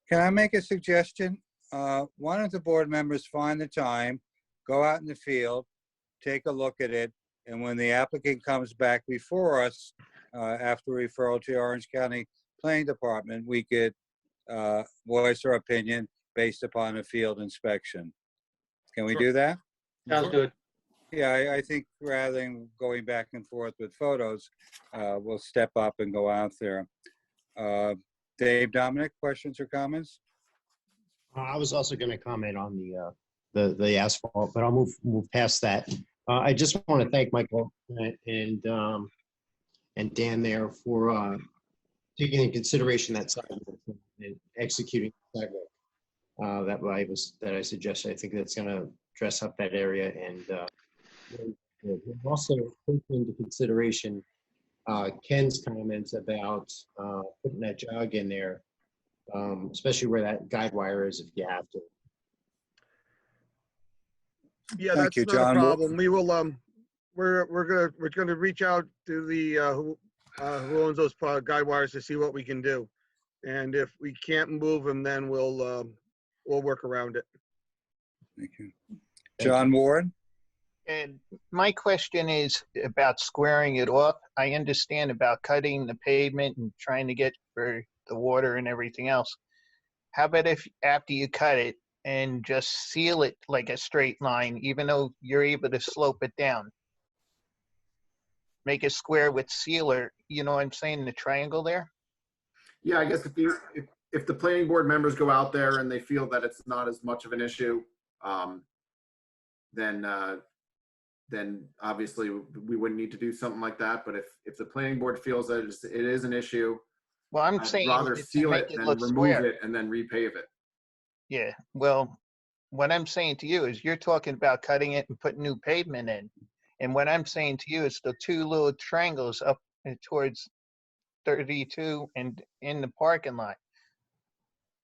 Can I make a suggestion? Why don't the board members find the time, go out in the field, take a look at it, and when the applicant comes back before us, after referral to Orange County Planning Department, we could voice our opinion based upon a field inspection. Can we do that? Sounds good. Yeah, I think rather than going back and forth with photos, we'll step up and go out there. Dave, Dominic, questions or comments? I was also going to comment on the asphalt, but I'll move past that. I just want to thank Michael and Dan there for taking into consideration that sidewalk and executing the sidewalk that I suggested. I think that's going to dress up that area, and we've also taken into consideration Ken's comments about putting that jog in there, especially where that guide wire is if you have to. Yeah, Thank that's you, not John. a problem. We will. We're gonna reach out to the who owns those guide wires to see what we can do, and if we can't move them, then we'll work around it. Thank you, John Ward. And my question is about squaring it off. I understand about cutting the pavement and trying to get for the water and everything else. How about if after you cut it and just seal it like a straight line, even though you're able to slope it down? Make a square with sealer, you know what I'm saying, the triangle there? Yeah, I guess if the planning board members go out there and they feel that it's not as much of an issue, then obviously we wouldn't need to do something like that. But if the planning board feels that it is an issue, Well, I'm I'd saying rather to seal make it it than look remove square. it and then repave it. Yeah, well, what I'm saying to you is you're talking about cutting it and putting new pavement in. And what I'm saying to you is the two little triangles up towards 32 and in the parking lot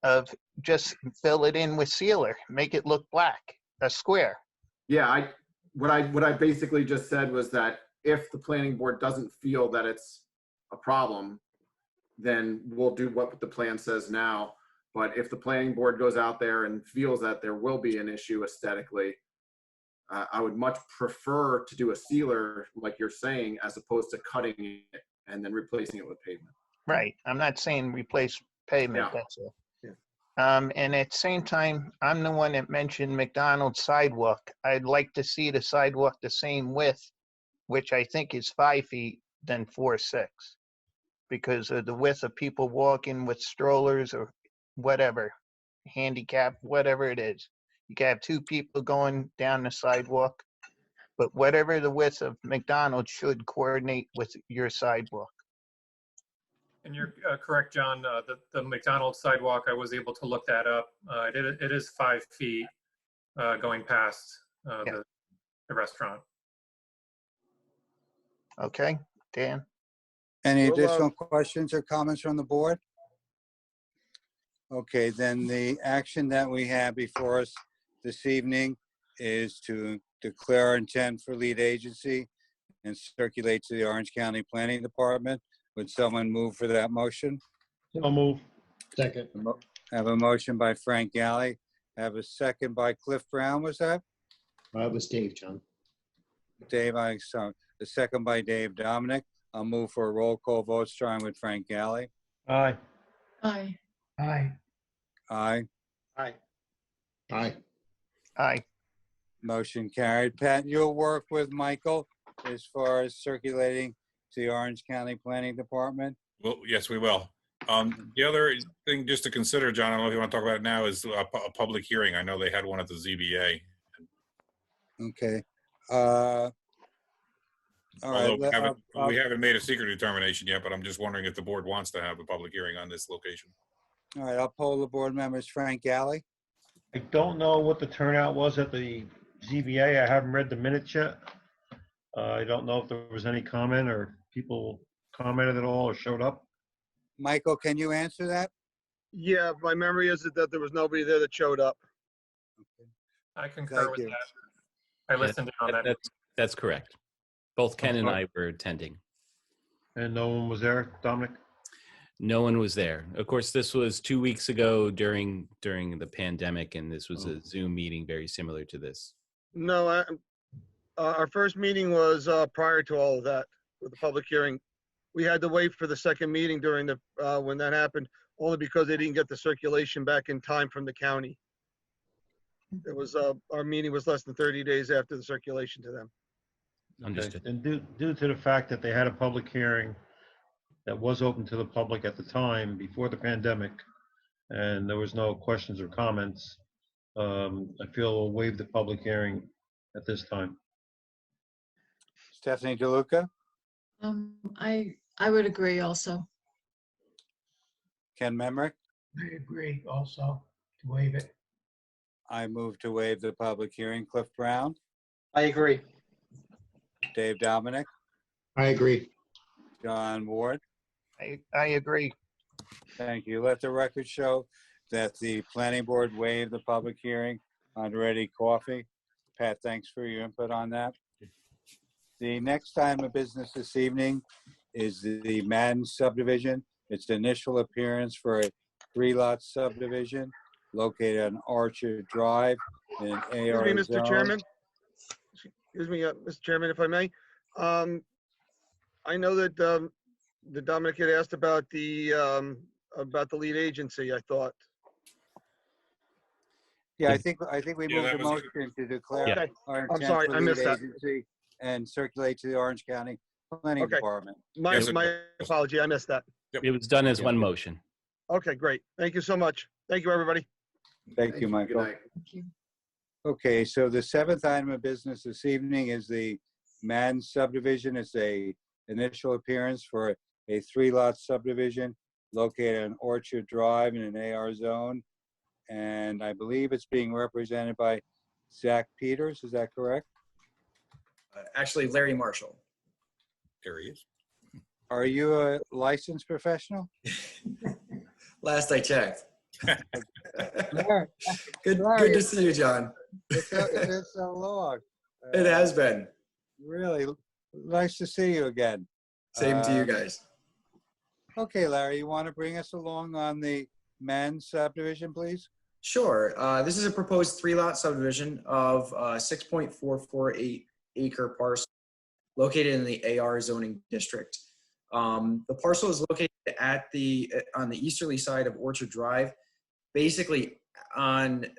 of just fill it in with sealer, make it look black, a square. Yeah, what I basically just said was that if the planning board doesn't feel that it's a problem, then we'll do what the plan says now. But if the planning board goes out there and feels that there will be an issue aesthetically, I would much prefer to do a sealer, like you're saying, as opposed to cutting it and then replacing it with pavement. Right, I'm not saying replace pavement, Yeah. that's all. And at the same time, I'm the one that mentioned McDonald's sidewalk. I'd like to see the sidewalk the same width, which I think is 5 feet, than 4.6, because of the width of people walking with strollers or whatever, handicap, whatever it is. You can have two people going down the sidewalk, but whatever the width of McDonald's should coordinate with your sidewalk. And you're correct, John. The McDonald's sidewalk, I was able to look that up. It is 5 feet going past the restaurant. Okay, Dan? Any Well, additional questions or comments from the board? Okay, then the action that we have before us this evening is to declare our intent for lead agency and circulate to the Orange County Planning Department. Would someone move for that motion? I'll move. Second. I have a motion by Frank Galley. I have a second by Cliff Brown, was that? It was Dave, John. Dave, the second by Dave Dominic. I'll move for a roll call vote starting with Frank Galley. Aye. Aye. Aye. Aye. Aye. Aye. Aye. Motion carried. Pat, you'll work with Michael as far as circulating to the Orange County Planning Department? Well, yes, we will. The other thing just to consider, John, I don't know if you want to talk about it now, is a public hearing. I know they had one at the ZBA. Okay. All right. We haven't made a secret determination yet, but I'm just wondering if the board wants to have a public hearing on this location. All right, I'll poll the board members. Frank Galley? I don't know what the turnout was at the ZBA. I haven't read the minutes yet. I don't know if there was any comment or people commented at all or showed up. Michael, can you answer that? Yeah, my memory is that there was nobody there that showed up. I concur with that. I listened in on that. That's correct. Both Ken and I were attending. And no one was there, Dominic? No one was there. Of course, this was 2 weeks ago during the pandemic, and this was a Zoom meeting very similar to this. No, our first meeting was prior to all of that, with the public hearing. We had to wait for the second meeting during the when that happened, only because they didn't get the circulation back in time from the county. It was our meeting was less than 30 days after the circulation to them. Understood. And due to the fact that they had a public hearing that was open to the public at the time before the pandemic, and there was no questions or comments, I feel we'll waive the public hearing at this time. Stephanie Deluca? I would agree also. Ken Memrick? I agree also to waive it. I move to waive the public hearing. Cliff Brown? I agree. Dave Dominic? I agree. John Ward? I agree. Thank you. Let the record show that the planning board waived the public hearing on Ready Coffee. Pat, thanks for your input on that. The next item of business this evening is the Madden subdivision. It's the initial appearance for a 3-lot subdivision located on Orchard Drive in an AR Excuse me, Mr. zone. Chairman. Excuse me, Mr. Chairman, if I may. I know that the Dominic had asked about the about the lead agency, I thought. Yeah, I think we Yeah, moved that a was- motion to declare Okay, our I'm intent sorry, for I lead missed that. agency and circulate to the Orange County Planning Okay. Department. My, Yes, sir. my apology, I missed that. It was done as one motion. Okay, great. Thank you so much. Thank you, everybody. Thank you, Good Michael. night. Okay, so the seventh item of business this evening is the Madden subdivision. It's a initial appearance for a 3-lot subdivision located on Orchard Drive in an AR zone. And I believe it's being represented by Zach Peters. Is that correct? Actually, Larry Marshall. There he is. Are you a licensed professional? Last I checked. Larry, Good to see you, John. It's been so long. It has been. Really nice to see you again. Same to you guys. Okay, Larry, you want to bring us along on the Madden subdivision, please? Sure. This is a proposed 3-lot subdivision of 6.448 acre parcel located in the AR zoning district. The parcel is located on the easterly side of Orchard Drive, basically at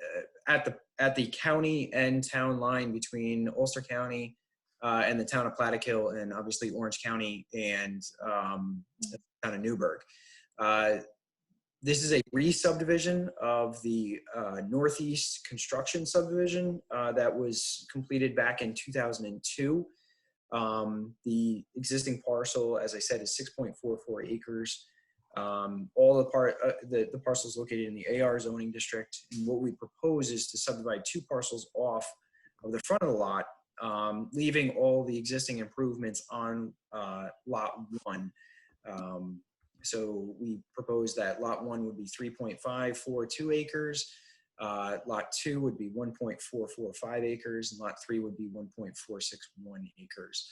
the county and town line between Ulster County and the town of Plattekill, and obviously Orange County and the town of Newburgh. This is a re-subdivision of the Northeast Construction Subdivision that was completed back in 2002. The existing parcel, as I said, is 6.44 acres. All the parcels located in the AR zoning district. And what we propose is to subdivide 2 parcels off of the front of the lot, leaving all the existing improvements on lot 1. So we propose that lot 1 would be 3.542 acres. Lot 2 would be 1.445 acres, and lot 3 would be 1.461 acres.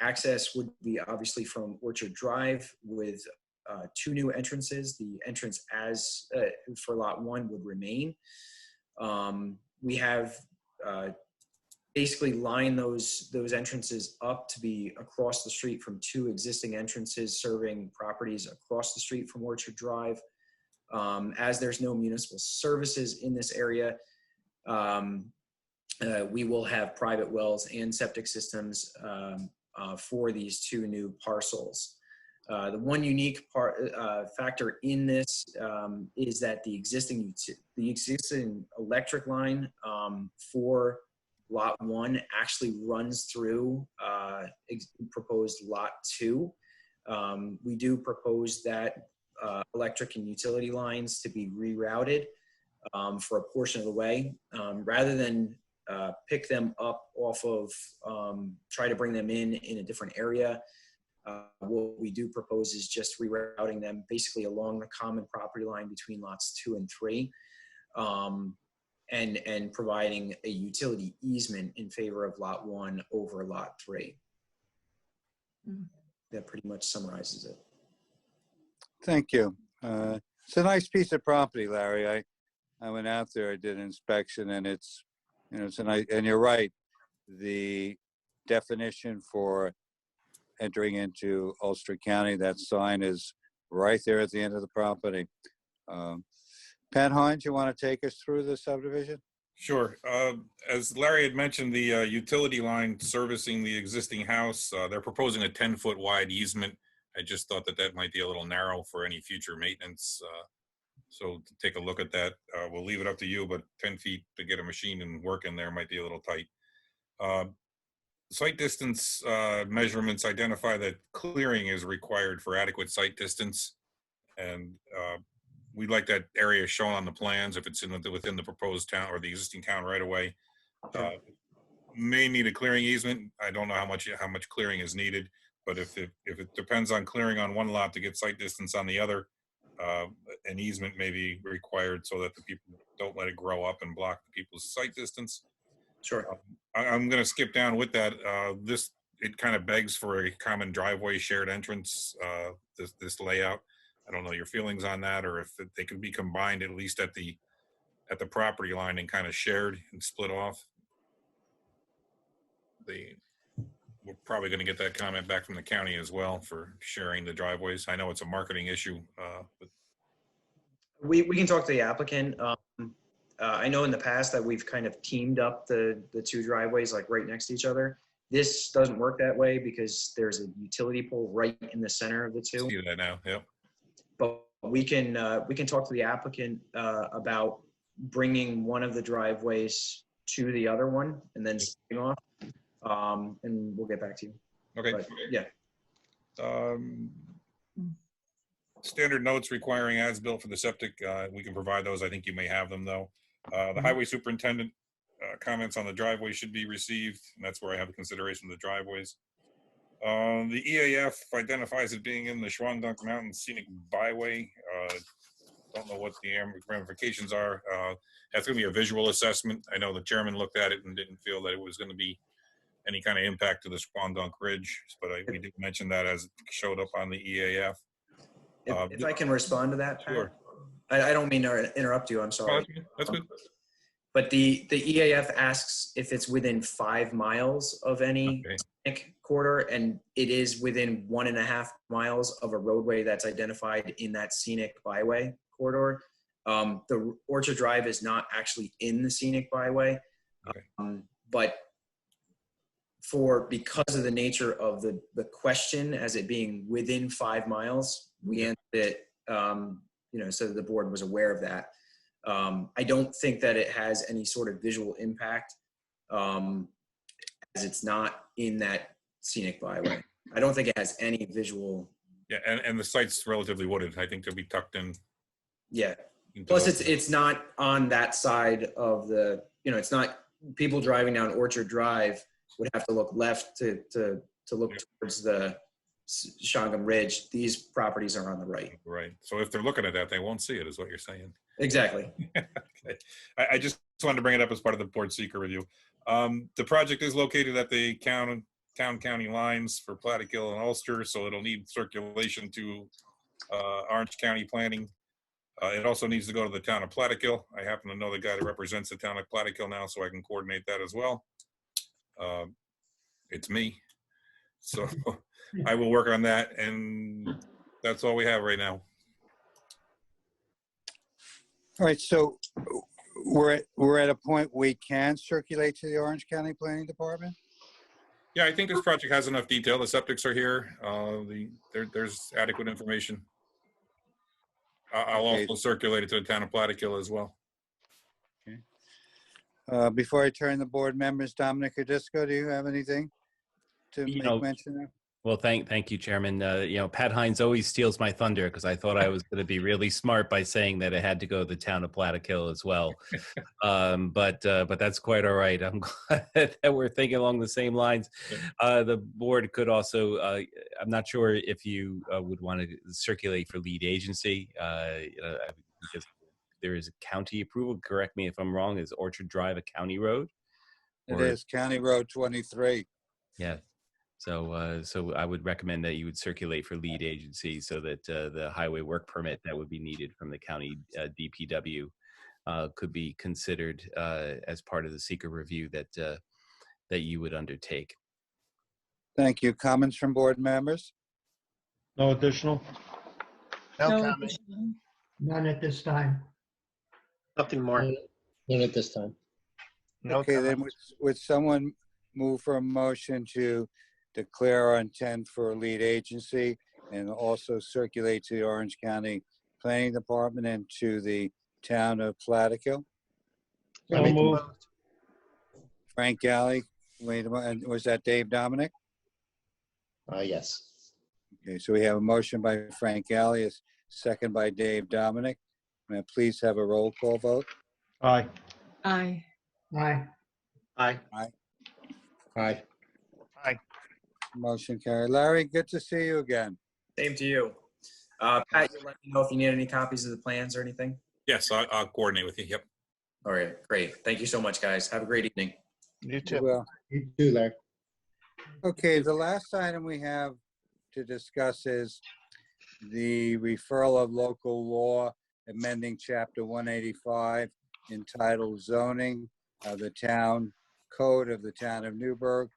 Access would be obviously from Orchard Drive with 2 new entrances. The entrance for lot 1 would remain. We have basically lined those entrances up to be across the street from 2 existing entrances serving properties across the street from Orchard Drive. As there's no municipal services in this area, we will have private wells and septic systems for these 2 new parcels. The one unique factor in this is that the existing electric line for lot 1 actually runs through proposed lot 2. We do propose that electric and utility lines to be rerouted for a portion of the way, rather than pick them up off of, try to bring them in a different area. What we do propose is just rerouting them basically along the common property line between lots 2 and 3, and providing a utility easement in favor of lot 1 over lot 3. That pretty much summarizes it. Thank you. It's a nice piece of property, Larry. I went out there, I did an inspection, and it's a nice, and you're right. The definition for entering into Ulster County, that sign is right there at the end of the property. Pat Hines, you want to take us through the subdivision? Sure. As Larry had mentioned, the utility line servicing the existing house, they're proposing a 10-foot wide easement. I just thought that might be a little narrow for any future maintenance. So to take a look at that, we'll leave it up to you, but 10 feet to get a machine and work in there might be a little tight. Site distance measurements identify that clearing is required for adequate site distance. And we'd like that area shown on the plans if it's within the proposed town or the existing town right away. May need a clearing easement. I don't know how much clearing is needed, but if it depends on clearing on one lot to get site distance on the other, an easement may be required so that the people don't let it grow up and block the people's site distance. Sure. I'm going to skip down with that. It kind of begs for a common driveway shared entrance, this layout. I don't know your feelings on that, or if they could be combined at least at the property line and kind of shared and split off. we're probably going to get that comment back from the county as well for sharing the driveways. I know it's a marketing issue, but We can talk to the applicant. I know in the past that we've kind of teamed up the two driveways like right next to each other. This doesn't work that way because there's a utility pole right in the center of the two. see that now. Yep. But we can talk to the applicant about bringing one of the driveways to the other one and then splitting off. And we'll get back to you. Okay. But, yeah. Standard notes requiring as-built for the septic. We can provide those. I think you may have them though. The highway superintendent comments on the driveway should be received, and that's where I have the consideration of the driveways. The EAF identifies it being in the Schwandunk Mountain Scenic Byway. Don't know what the ramifications are. That's going to be a visual assessment. I know the chairman looked at it and didn't feel that it was going to be any kind of impact to the Schwandunk Ridge, but we did mention that as it showed up on the EAF. If I can respond to that, Pat. Sure. I don't mean to interrupt you. I'm sorry. Oh, that's good. But the EAF asks if it's within 5 miles of any scenic corridor, and it is within 1.5 miles of a roadway that's identified in that scenic byway corridor. The Orchard Drive is not actually in the scenic byway, but because of the nature of the question as it being within 5 miles, we answered it, so that the board was aware of that. I don't think that it has any sort of visual impact as it's not in that scenic byway. I don't think it has any visual. Yeah, and the site's relatively wooded. I think they'll be tucked in. Yeah. Plus, it's not on that side of the. It's not people driving down Orchard Drive would have to look left to look towards the Shongum Ridge. These properties are on the right. Right. So if they're looking at that, they won't see it, is what you're saying. Exactly. Okay. I just wanted to bring it up as part of the board seeker review. The project is located at the town-county lines for Plattekill and Ulster, so it'll need circulation to Orange County Planning. It also needs to go to the town of Plattekill. I happen to know the guy that represents the town of Plattekill now, so I can coordinate that as well. It's me. So I will work on that, and that's all we have right now. All right, so we're at a point we can circulate to the Orange County Planning Department? Yeah, I think this project has enough detail. The septics are here. There's adequate information. I'll also circulate it to the town of Plattekill as well. Okay. Before I turn the board members, Dominic or Disco, do you have anything to make mention of? Well, thank you, Chairman. Pat Hines always steals my thunder because I thought I was going to be really smart by saying that it had to go to the town of Plattekill as well. But that's quite all right. I'm glad that we're thinking along the same lines. The board could also, I'm not sure if you would want to circulate for lead agency, because there is a county approval. Correct me if I'm wrong. Is Orchard Drive a county road? It is County Road 23. Yeah. So I would recommend that you would circulate for lead agency so that the highway work permit that would be needed from the county DPW could be considered as part of the seeker review that you would undertake. Thank you. Comments from board members? No additional? No comment. None at this time. Nothing more. None at this time. No Okay, then comments. would someone move for a motion to declare our intent for a lead agency and also circulate to the Orange County Planning Department and to the town of Plattekill? So moved. Frank Galley, wait a minute, was that Dave Dominic? Yes. Okay, so we have a motion by Frank Galley, a second by Dave Dominic. May I please have a roll call vote? Aye. Aye. Aye. Aye. Aye. Aye. Aye. Motion carried. Larry, good to see you again. Same to you. Pat, you let me know if you need any copies of the plans or anything. Yes, I'll coordinate with you. Yep. All right, great. Thank you so much, guys. Have a great evening. You too. Well, You too, Larry. okay, the last item we have to discuss is the referral of local law amending Chapter 185 entitled Zoning of the Town Code of the Town of Newburgh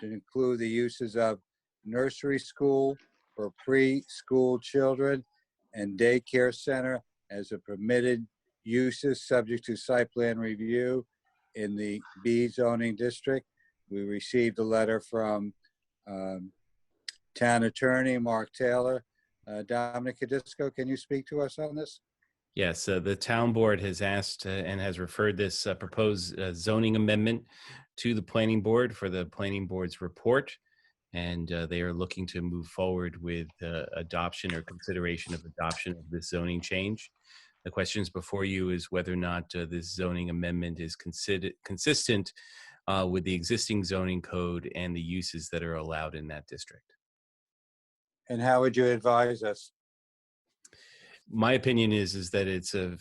to include the uses of nursery school for preschool children and daycare center as a permitted uses subject to site plan review in the B zoning district. We received a letter from Town Attorney Mark Taylor. Dominic Cadisco, can you speak to us on this? Yes, the town board has asked and has referred this proposed zoning amendment to the planning board for the planning board's report. And they are looking to move forward with adoption or consideration of adoption of this zoning change. The questions before you is whether or not this zoning amendment is consistent with the existing zoning code and the uses that are allowed in that district. And how would you advise us? My opinion is that it's a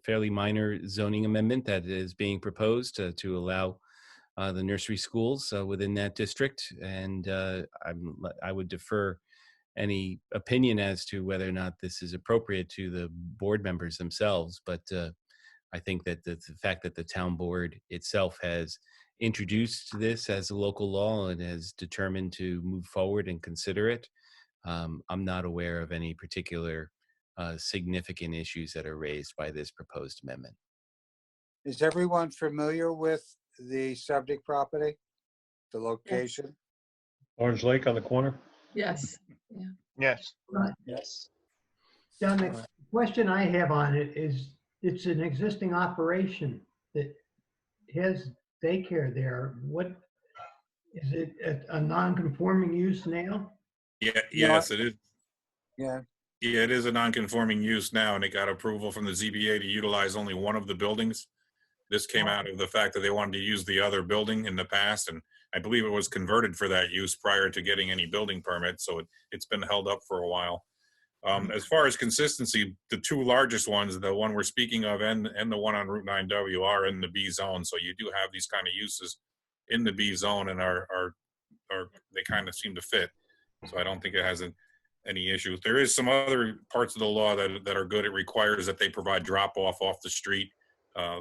fairly minor zoning amendment that is being proposed to allow the nursery schools within that district, and I would defer any opinion as to whether or not this is appropriate to the board members themselves. But I think that the fact that the town board itself has introduced this as a local law and has determined to move forward and consider it, I'm not aware of any particular significant issues that are raised by this proposed amendment. Is everyone familiar with the subject property, the location? Orange Lake on the corner? Yes. Yeah. Yes. Right. Yes. John, the question I have on it is, it's an existing operation that has daycare there. What, is it a non-conforming use now? Yeah, yes, it is. Yeah. Yeah, it is a non-conforming use now, and it got approval from the ZBA to utilize only one of the buildings. This came out of the fact that they wanted to use the other building in the past, and I believe it was converted for that use prior to getting any building permit, so it's been held up for a while. As far as consistency, the two largest ones, the one we're speaking of and the one on Route 9W, are in the B zone, so you do have these kind of uses in the B zone, and are they kind of seem to fit. So I don't think it has any issues. There is some other parts of the law that are good. It requires that they provide drop-off off the street.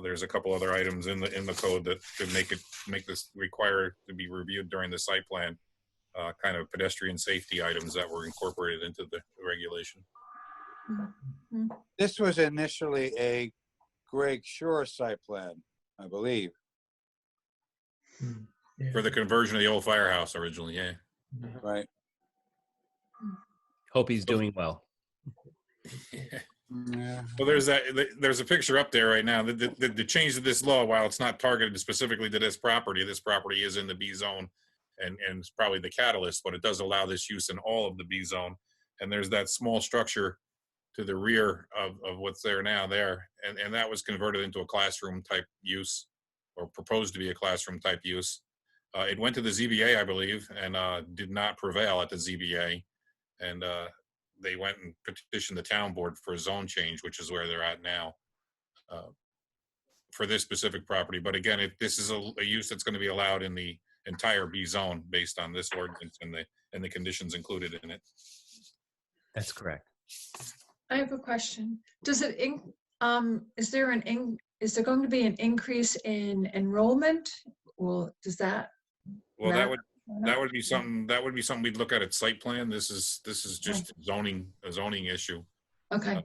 There's a couple other items in the code that to make this require to be reviewed during the site plan, kind of pedestrian safety items that were incorporated into the regulation. This was initially a Greg Shore site plan, I believe. For the conversion of the old firehouse originally, yeah. Right. Hope he's doing well. Yeah. Well, there's a picture up there right now. The change to this law, while it's not targeted specifically to this property is in the B zone, and it's probably the catalyst, but it does allow this use in all of the B zone. And there's that small structure to the rear of what's there now there, and that was converted into a classroom type use, or proposed to be a classroom type use. It went to the ZBA, I believe, and did not prevail at the ZBA, and they went and petitioned the town board for a zone change, which is where they're at now for this specific property. But again, this is a use that's going to be allowed in the entire B zone based on this ordinance and the conditions included in it. That's correct. I have a question. Does it, is there going to be an increase in enrollment? Well, does that? Well, that would be something we'd look at site plan. This is just a zoning issue. Okay.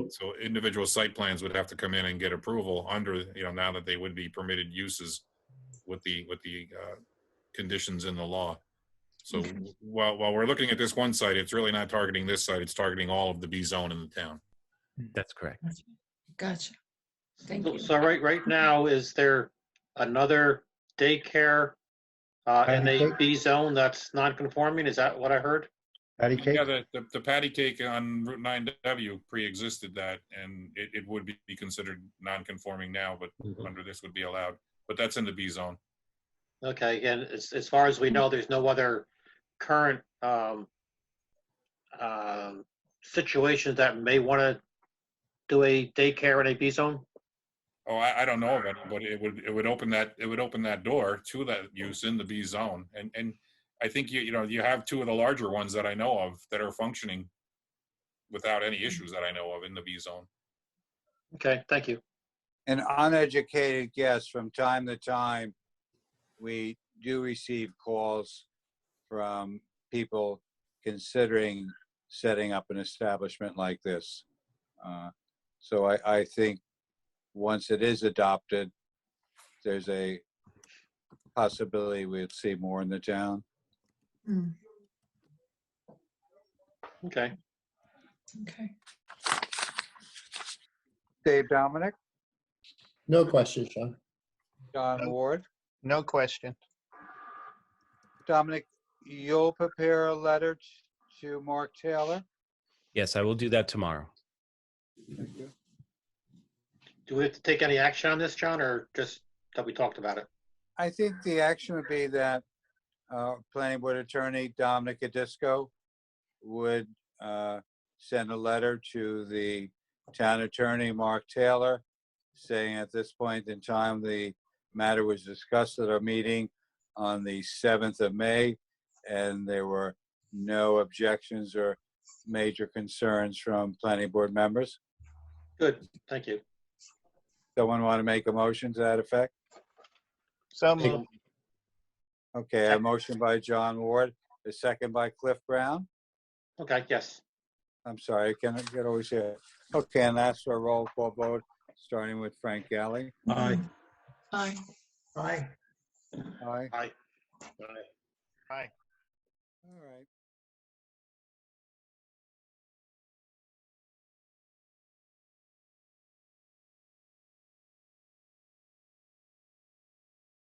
So individual site plans would have to come in and get approval under, now that they would be permitted uses with the conditions in the law. So while we're looking at this one site, it's really not targeting this site. It's targeting all of the B zone in the town. That's correct. Gotcha. Thank you. So right now, is there another daycare in the B zone that's non-conforming? Is that what I heard? Patty cake? Yeah, the patty cake on Route 9W pre-existed that, and it would be considered non-conforming now, but under this would be allowed. But that's in the B zone. Okay, and as far as we know, there's no other current situations that may want to do a daycare in a B zone? Oh, I don't know of it, but it would open that door to that use in the B zone, and I think you have two of the larger ones that I know of that are functioning without any issues that I know of in the B zone. Okay, thank you. An uneducated guess, from time to time, we do receive calls from people considering setting up an establishment like this. So I think once it is adopted, there's a possibility we'd see more in the town. Mm, Okay. okay. Dave Dominic, No question, Sean. John Ward. No question. Dominic, you'll prepare a letter to Mark Taylor? Yes, I will do that tomorrow. Thank you. Do we have to take any action on this, John, or just that we talked about it? I think the action would be that Planning Board Attorney Dominic Adisco would send a letter to the Town Attorney Mark Taylor saying at this point in time, the matter was discussed at our meeting on the 7th of May, and there were no objections or major concerns from Planning Board members. Good, thank you. Someone want to make a motion to that effect? So moved. Okay, a motion by John Ward, a second by Cliff Brown. Okay, yes. I'm sorry, I can't get always here. Okay, and that's for a roll call vote, starting with Frank Galley. Aye. Aye. Aye. Aye. Aye. Aye. All right.